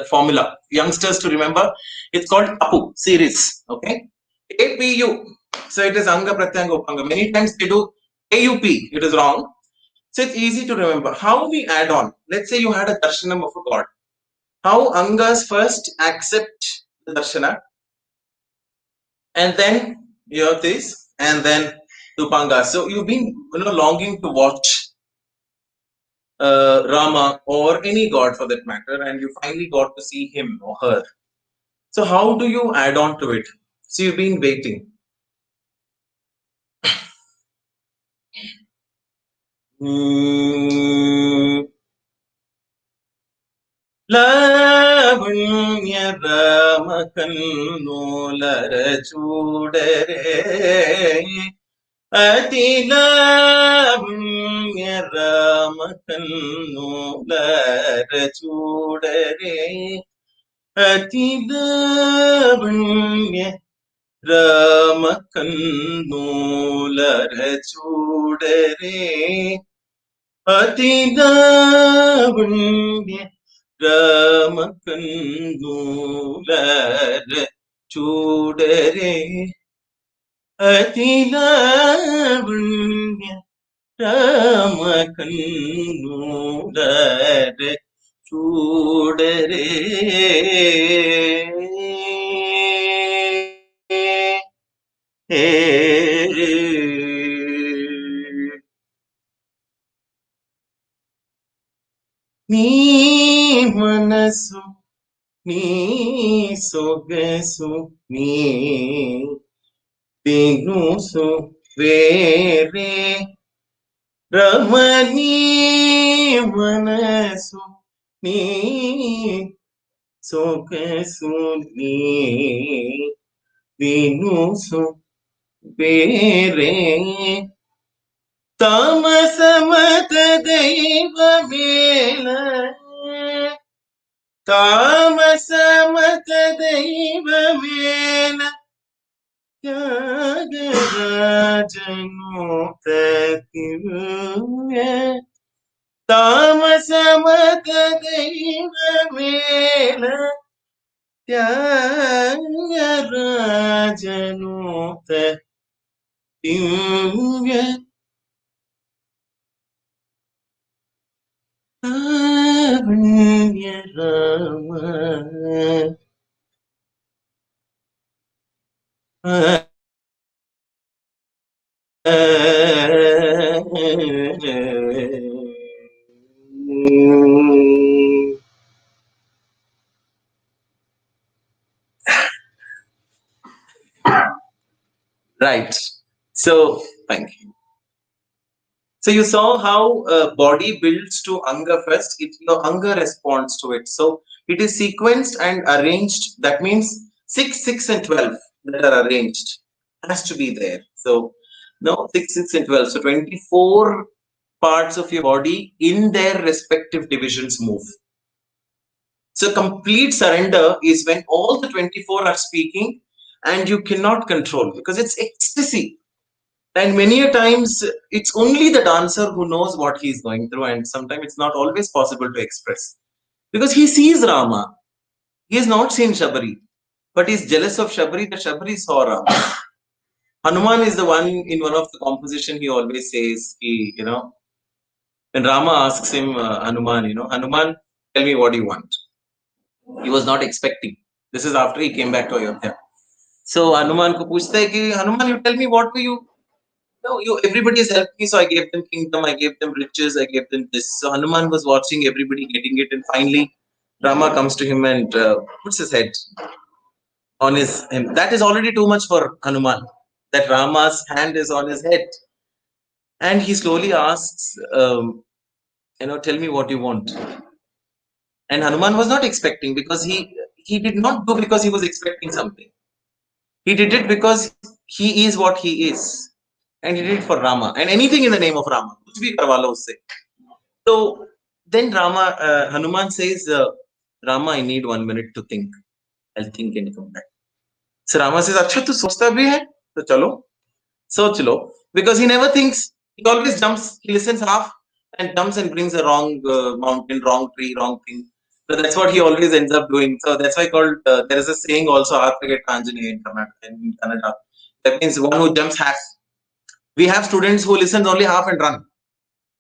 [SPEAKER 3] formula. Youngsters to remember, it's called Apu series. Okay, APU. So it is Anga, Pratyanga, Upanga. Many times they do AUP. It is wrong. So it's easy to remember. How we add on. Let's say you had a darshanam of a god. How Angas first accept the darshana, and then this, and then Upanga. So you've been longing to watch Rama or any god for that matter, and you finally got to see him or her. So how do you add on to it? So you've been waiting. Lavanya Rama కన్నులర చూడరే అతి లావణ్య రామ కన్నులర చూడరే అతి లావణ్య రామ కన్నులర చూడరే అతి లావణ్య రామ కన్నులర చూడరే అతి లావణ్య రామ కన్నులర చూడరే నీ మనసు నీ సొగసు నీ తినుసు వేరే రమణీ మనసు నీ సొగసు నీ తినుసు వేరే ತಾಮಸಮತ ದೈವಮೇಲ ತಾಮಸಮತ ದೈವಮೇಲ ತ್ಯಾಗರಾಜನು ತತಿವ್ಯ ತಾಮಸಮತ ದೈವಮೇಲ ತ್ಯಾಗರಾಜನು ತತಿವ್ಯ Lavanya Rama. Right. So, thank you. So you saw how body builds to Anga first. Your Anga responds to it. So it is sequenced and arranged. That means 6, 6, and 12 that are arranged has to be there. So no 6, 6, and 12. So 24 parts of your body in their respective divisions move. So complete surrender is when all the 24 are speaking and you cannot control because it's ecstasy. And many a times it's only the dancer who knows what he's going through, and sometimes it's not always possible to express because he sees Rama. He has not seen Shabari, but he's jealous of Shabari that Shabari saw Rama. Hanuman is the one in one of the composition he always says, when Rama asks him, Hanuman, Hanuman, tell me what you want. He was not expecting. This is after he came back to Ayodhya. So Hanuman ko puछता है कि Hanuman, you tell me what were you. No, everybody has helped me, so I gave them kingdom, I gave them riches, I gave them this. So Hanuman was watching everybody getting it, and finally Rama comes to him and puts his head on his him. That is already too much for Hanuman. That Rama's hand is on his head, and he slowly asks, tell me what you want. And Hanuman was not expecting because he did not do because he was expecting something. He did it because he is what he is, and he did it for Rama and anything in the name of Rama. कुछ भी करवा लो उससे. So then Hanuman says, Rama, I need 1 minute to think. I'll think and come back. So Rama says, अच्छा तू सोचता भी है? तो चलो, सोच लो. Because he never thinks. He always jumps. He listens half and jumps and brings a wrong mountain, wrong tree, wrong thing. So that's what he always ends up doing. So that's why called, there is a saying also, Aathaget Kanjani in Kannada. That means one who jumps half. We have students who listen only half and run.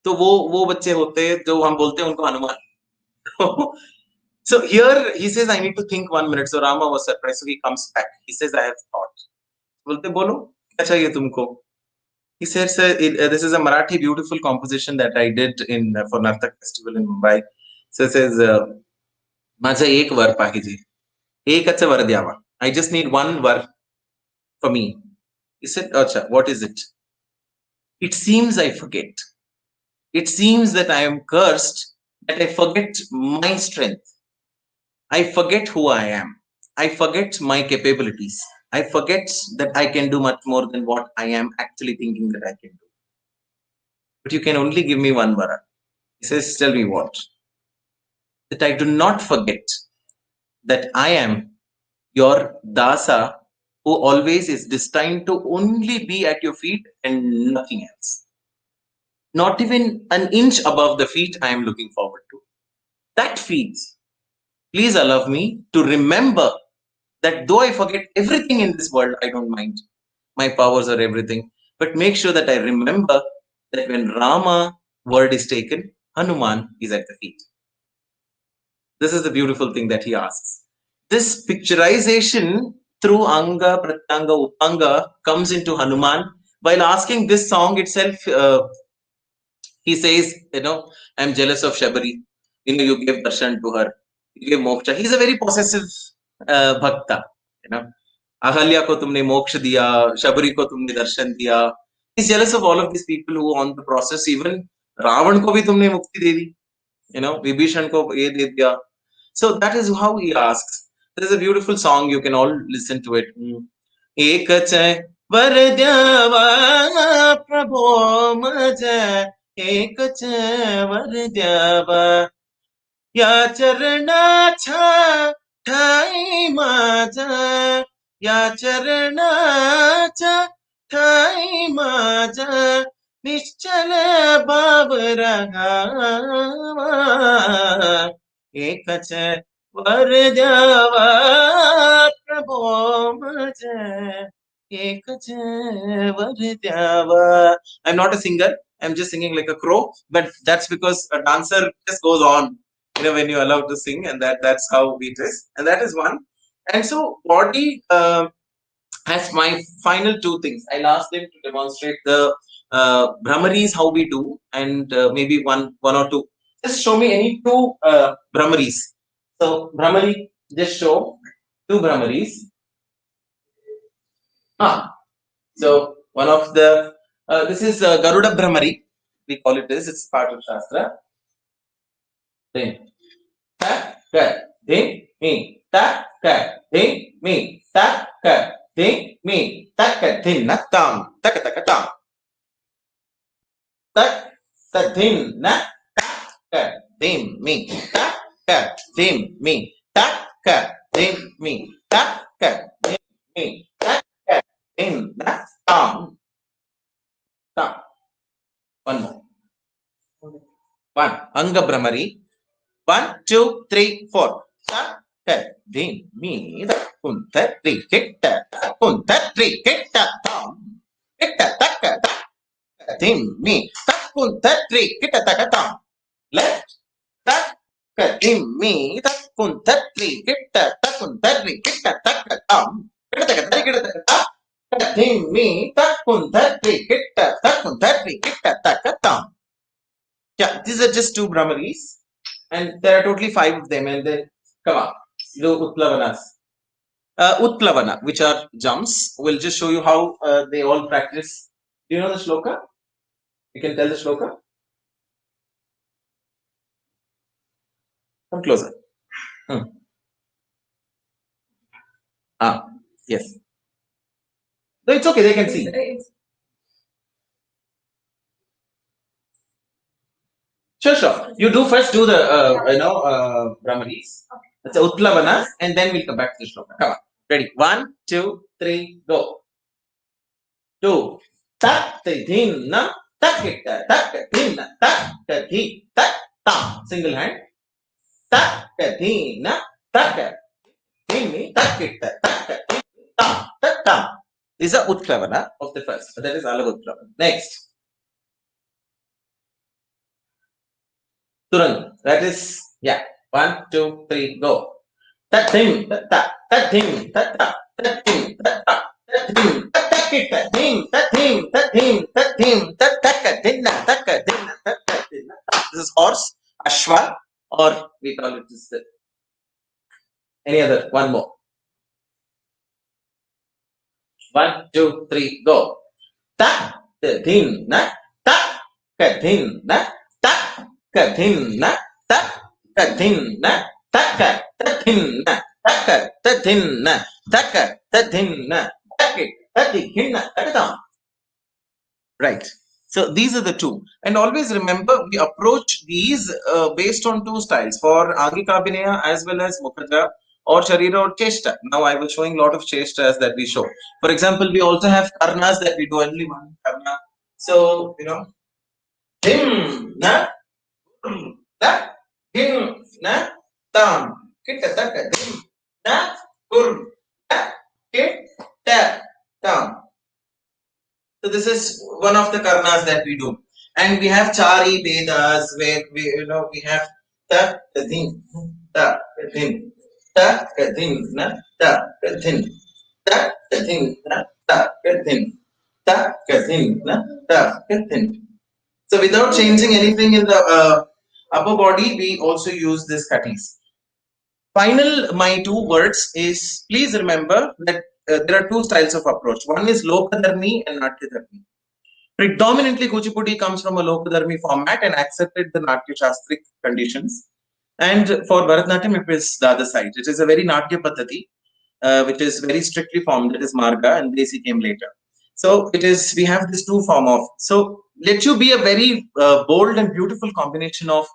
[SPEAKER 3] तो वो बच्चे होते हैं जो हम बोलते हैं उनको Hanuman. So here he says, I need to think 1 minute. So Rama was surprised. So he comes back. He says, I have thought. बोलते बोलो क्या चाहिए तुमको. He says, this is a Marathi beautiful composition that I did for Nartak Festival in Mumbai. So it says, माझं एक वर पाहिजे. एकच वर द्यावा. I just need one were for me. He said, Acha, what is it? It seems I forget. It seems that I am cursed, that I forget my strength. I forget who I am. I forget my capabilities. I forget that I can do much more than what I am actually thinking that I can do. But you can only give me one vara. He says, tell me what? That I do not forget that I am your dasa who always is destined to only be at your feet and nothing else. Not even an inch above the feet I am looking forward to. That feeds. Please allow me to remember that though I forget everything in this world, I don't mind. My powers are everything. But make sure that I remember that when Rama word is taken, Hanuman is at the feet. This is the beautiful thing that he asks. This picturization through Anga, Pratyanga, Upanga comes into Hanuman. While asking this song itself, he says, I'm jealous of Shabari. You gave darshan to her. You gave moksha. He's a very possessive bhakta. Ahalya ko tumne moksha diya, Shabari ko tumne darshan diya. He's jealous of all of these people who on the process, even Ravan ko bhi tumne mukti de di. Vibhishan ko ye de diya. So that is how he asks. There is a beautiful song, you can all listen to it. Ek वर द्यावा प्रभो मज एकच वर द्यावा या चरणाच्या ठाई माझा या चरणाच्या ठाई माझा निश्चल भाव राहावा एकच वर द्यावा प्रभो मज एकच वर द्यावा. I'm not a singer. I'm just singing like a crow, but that's because a dancer just goes on, when you're allowed to sing, and that's how it is, and that is one. And so body. As my final two things, I'll ask them to demonstrate the Brahmaris, how we do, and maybe one or two. Just show me any two Brahmaris. So Brahmari, just show two Brahmaris. So one of the this is Garuda Brahmari. We call it this. It's part of Shastra. Then ta ka ding me ta ka ding me ta ka ding me ta ka ding na tam ta ka tam ta ta ding na ta ka ding me ta ka ding me ta ka ding me ta ka ding me ta ka ding na tam tam. One more. One Anga Brahmari. 1, 2, 3, 4. Sa ka din mi da kun ta tri kitta kun ta tri kitta tam kitta taka ta din mi ta kun ta tri kitta taka tam. Left ta ka din mi ta kun ta tri kitta ta kun ta tri kitta taka tam kitta taka ta ka din mi ta kun ta tri kitta ta kun ta tri kitta taka tam. Yeah, these are just two Brahmaris, and there are totally 5 of them. And then, come on, do Utplavanas. Utplavana, which are jumps, will just show you how they all practice. Do you know the shloka? You can tell the shloka? Come closer. Yes. No, it's okay, they can see. Sure. You do first do the, Brahmaris. That's Utplavana, and then we'll come back to the shloka. Come on. Ready? 1, 2, 3, go. 2. Tak te din na tak kita tak din na tak te di tak tam. Single hand. Tak te din na tak din mi tak kita tak din tam tak tam. These are Utplavana of the first. That is Alag Utplavana. Next. Turang. That is, 1, 2, 3, go. Tak din tak tak din tak tak din tak tak. This is horse, Ashwa, or we call it this. Any other? One more. 1, 2, 3, go. Ta din na ta ka din na ta ka din na ta ka din na ta ka din na ta ka din na ta ka din na. Right. So these are the two. And always remember, we approach these based on two styles, for Angikabhinaya as well as Mukhaja or Sharira or Cheshta. Now I was showing a lot of Cheshtas that we show. For example, we also have Karnas that we do only one Karna. So, Him na ta him na tam kita taka him na kur ta kita tam. So this is one of the karnas that we do, and we have Chari Vedas where we have ta kadhin ta kadhin ta kadhin na ta kadhin ta kadhin na ta kadhin ta kadhin na ta kadhin. So without changing anything in the upper body, we also use this katis. Final, my 2 words is, please remember that there are 2 styles of approach. One is Lokadharmi and Natyadharmi. Predominantly, Kuchipudi comes from a Lokadharmi format and accepted the Natya Shastric conditions. And for Bharatanatyam, it is the other side. It is a very Natya Paddhati, which is very strictly formed. That is Marga, and Desi came later. So it is, we have this 2 form of. So let you be a very bold and beautiful combination of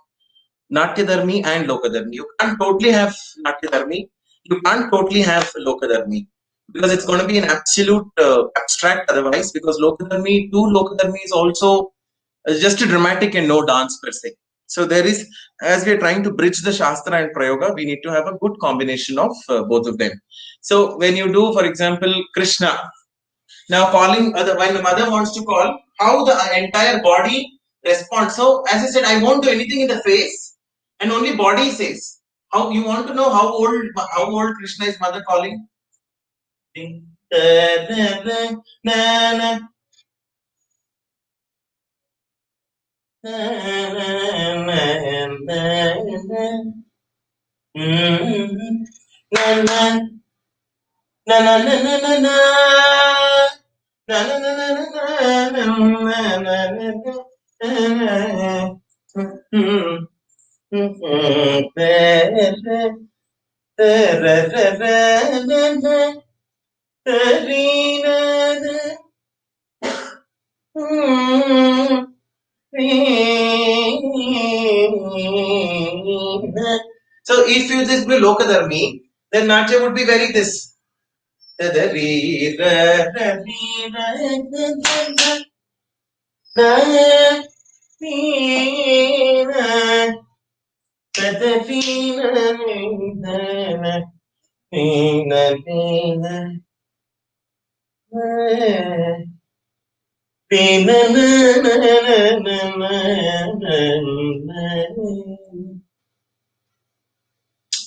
[SPEAKER 3] Natyadharmi and Lokadharmi. You can't totally have Natyadharmi. You can't totally have Lokadharmi, because it's going to be an absolute abstract otherwise, because Lokadharmi, two Lokadharmi is also just a dramatic and no dance per se. So there is, as we are trying to bridge the Shastra and Prayoga, we need to have a good combination of both of them. So when you do, for example, Krishna, now calling, when the mother wants to call, how the entire body respond. So as I said, I won't do anything in the face, and only body says. How you want to know how old Krishna is mother calling? Na na na na na na. Na na na na na na na na So if you this be Lokadarmi, then Natya would be very this.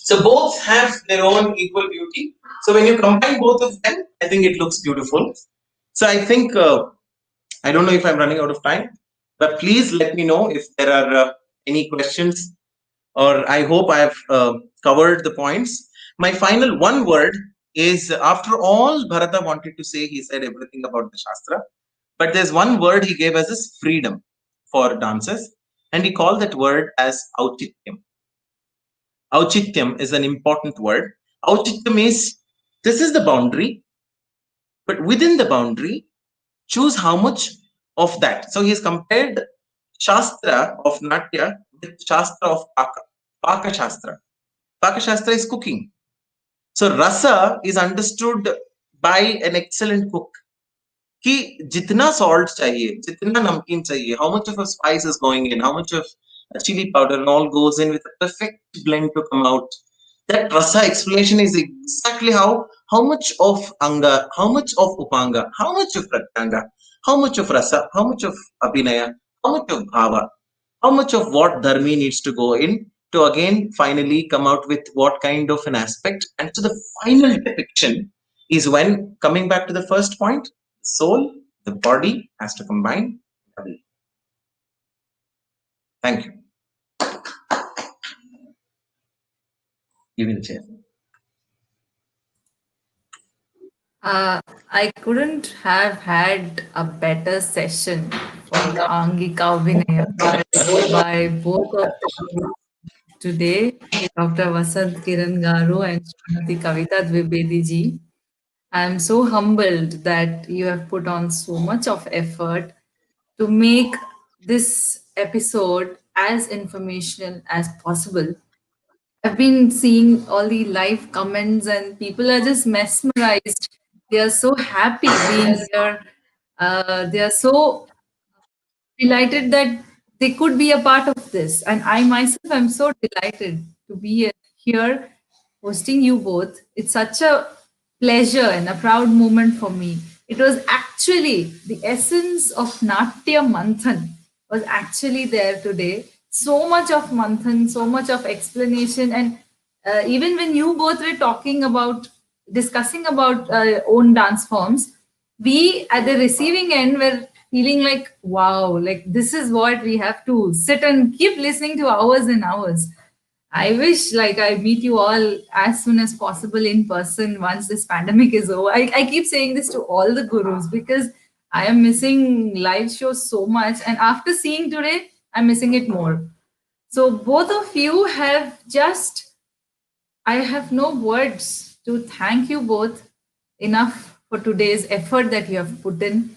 [SPEAKER 3] So both have their own equal beauty. So when you combine both of them, I think it looks beautiful. So I think I don't know if I'm running out of time, but please let me know if there are any questions, or I hope I have covered the points. My final one word is, after all Bharata wanted to say, he said everything about the Shastra, but there's one word he gave us as freedom for dancers, and he called that word as auchityam. Auchityam is an important word. Auchityam is, this is the boundary, but within the boundary, choose how much of that. So he's compared Shastra of Natya with Shastra of Paka. Paka Shastra. Paka Shastra is cooking. So rasa is understood by an excellent cook. कि जितना salt चाहिए, जितना namkeen चाहिए, how much of a spice is going in, how much of chili powder and all goes in with a perfect blend to come out. That rasa explanation is exactly how much of anga, how much of upanga, how much of pratyanga, how much of rasa, how much of abhinaya, how much of bhava, how much of what dharmi needs to go in to again finally come out with what kind of an aspect. And so the final depiction is when, coming back to the first point, the soul, the body has to combine. Thank you. Give me the chair.
[SPEAKER 1] I couldn't have had a better session for Angikabhinaya by both of you today, Dr. Vasanth Kiran Garu and Srimati Kavita Dwibedi ji. I'm so humbled that you have put on so much of effort to make this episode as informational as possible. I've been seeing all the live comments, and people are just mesmerized. They are so happy being here. They are so delighted that they could be a part of this. And I myself am so delighted to be here hosting you both. It's such a pleasure and a proud moment for me. It was actually the essence of Natya Manthan was actually there today. So much of Manthan, so much of explanation. And even when you both were talking about, discussing about own dance forms, we at the receiving end were feeling like, wow, like this is what we have to sit and keep listening to hours and hours. I wish like I meet you all as soon as possible in person once this pandemic is over. I keep saying this to all the gurus because I am missing live shows so much, and after seeing today I'm missing it more. So both of you have just, I have no words to thank you both enough for today's effort that you have put in.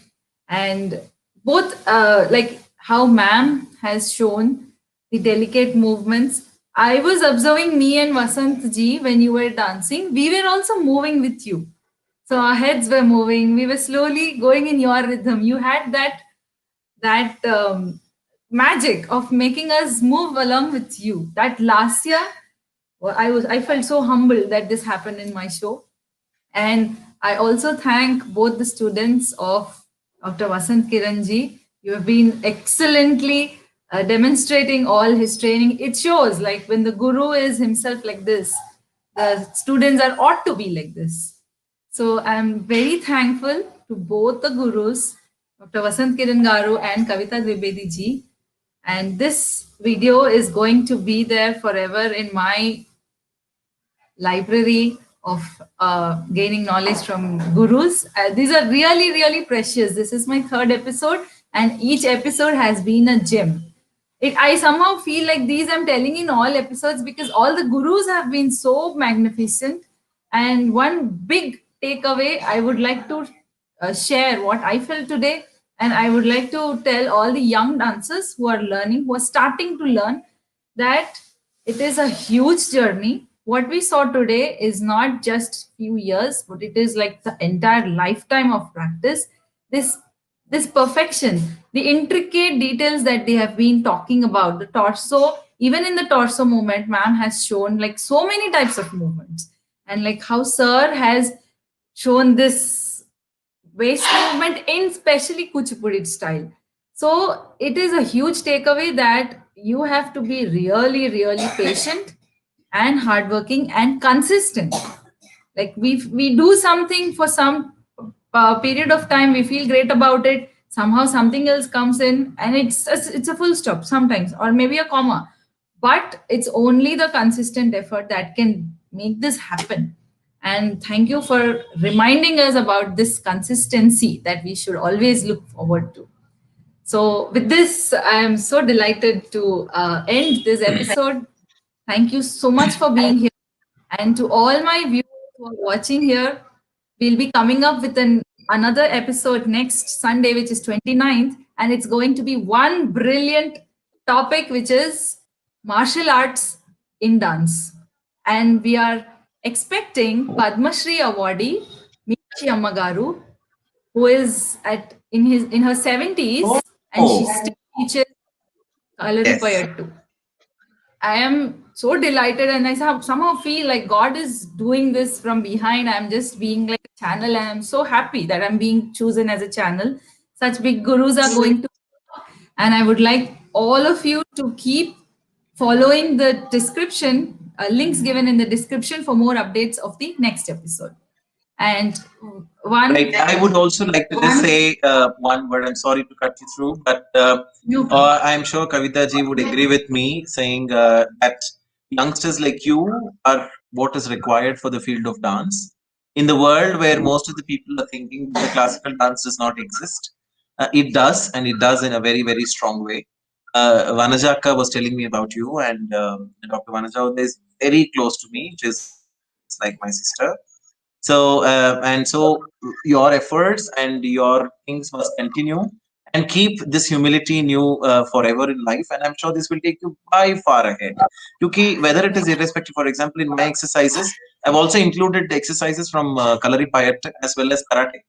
[SPEAKER 1] And both, like how ma'am has shown the delicate movements. I was observing me and Vasant ji when you were dancing. We were also moving with you. So our heads were moving. We were slowly going in your rhythm. You had that magic of making us move along with you. That last year, well, I felt so humbled that this happened in my show. And I also thank both the students of Dr. Vasanth Kiranji You have been excellently demonstrating all his training. It shows like when the guru is himself like this, the students are ought to be like this. So I'm very thankful to both the gurus, Dr. Vasant Kiran Garu and Kavita Dwibedi ji. And this video is going to be there forever in my library of gaining knowledge from gurus. These are really, really precious. This is my third episode, and each episode has been a gem. I somehow feel like these I'm telling in all episodes because all the gurus have been so magnificent. And one big takeaway I would like to share what I felt today, and I would like to tell all the young dancers who are learning, who are starting to learn, that it is a huge journey. What we saw today is not just few years, but it is like the entire lifetime of practice. This perfection, the intricate details that they have been talking about, the torso, even in the torso movement, ma'am has shown like so many types of movements, and like how sir has shown this waist movement in especially Kuchipudi style. So it is a huge takeaway that you have to be really, really patient and hardworking and consistent. Like we do something for some period of time, we feel great about it. Somehow something else comes in, and it's a full stop sometimes, or maybe a comma. But it's only the consistent effort that can make this happen. And thank you for reminding us about this consistency that we should always look forward to. So, with this, I am so delighted to end this episode. Thank you so much for being here. And to all my viewers who are watching here, we'll be coming up with another episode next Sunday, which is 29th. And it's going to be one brilliant topic, which is martial arts in dance. And we are expecting Padma Shri awardee, Meenakshi Ammagaru, who is in her 70s, and she
[SPEAKER 3] Oh,
[SPEAKER 1] still teaches
[SPEAKER 3] yes.
[SPEAKER 1] Kalaripayattu. I am so delighted, and I somehow feel like God is doing this from behind. I'm just being like a channel, and I'm so happy that I'm being chosen as a channel. Such big gurus are going to, and I would like all of you to keep following the description, links given in the description for more updates of the next episode. And one,
[SPEAKER 3] Right. I would also like to just say one word. I'm sorry to cut you through, but
[SPEAKER 1] no problem.
[SPEAKER 3] I'm sure Kavita ji would agree with me saying that youngsters like you are what is required for the field of dance. In the world where most of the people are thinking that the classical dance does not exist, it does, and it does in a very, very strong way. Vanajaka was telling me about you, and Dr. Vanaja is very close to me, just like my sister. So your efforts and your things must continue and keep this humility in you forever in life. And I'm sure this will take you by far ahead. Yuki, whether it is irrespective, for example, in my exercises, I've also included exercises from Kalaripayat as well as Karate.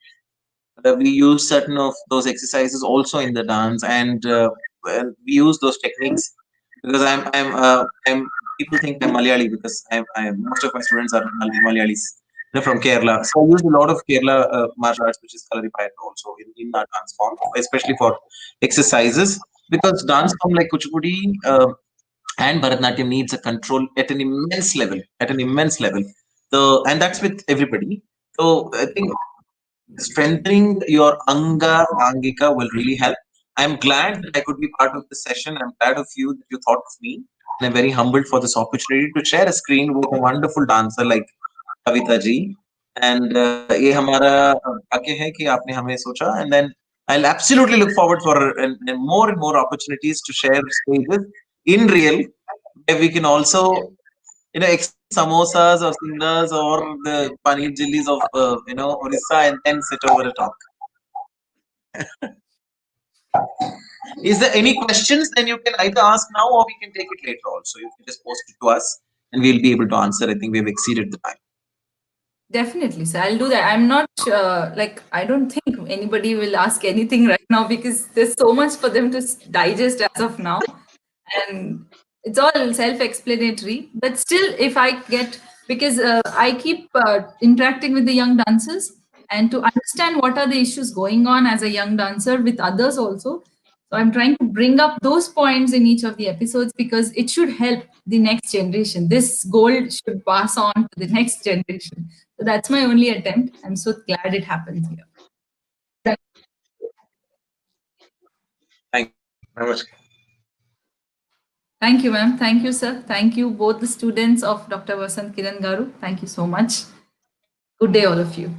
[SPEAKER 3] We use certain of those exercises also in the dance, and well, we use those techniques because I'm people think I'm Malayali because most of my students are Malayalis, from Kerala. So I use a lot of Kerala martial arts, which is Kalaripayattu also in our dance form, especially for exercises, because dance form like Kuchipudi and Bharatanatyam needs a control at an immense level, at an immense level. So, and that's with everybody. So I think strengthening your Angika will really help. I'm glad that I could be part of this session. I'm glad of you that you thought of me. And I'm very humbled for this opportunity to share a screen with a wonderful dancer like Kavita ji. And ये हमारा भाग्य है कि आपने हमें सोचा. And then I'll absolutely look forward for and more opportunities to share stages in real, where we can also exchange samosas or singers or the paneer chillis of Orissa, and then sit over a talk. Is there any questions? Then you can either ask now or we can take it later also. You can just post it to us and we'll be able to answer. I think we've exceeded the time.
[SPEAKER 1] Definitely, so I'll do that. I'm not like I don't think anybody will ask anything right now because there's so much for them to digest as of now, and it's all self-explanatory. But still, if I get because I keep interacting with the young dancers and to understand what are the issues going on as a young dancer with others also. So I'm trying to bring up those points in each of the episodes because it should help the next generation. This gold should pass on to the next generation. So that's my only attempt. I'm so glad it happened here.
[SPEAKER 3] Thank you. Namaskar.
[SPEAKER 1] Thank you, ma'am. Thank you, sir. Thank you, both the students of Dr. Vasanth Kiran Garu. Thank you so much. Good day, all of you.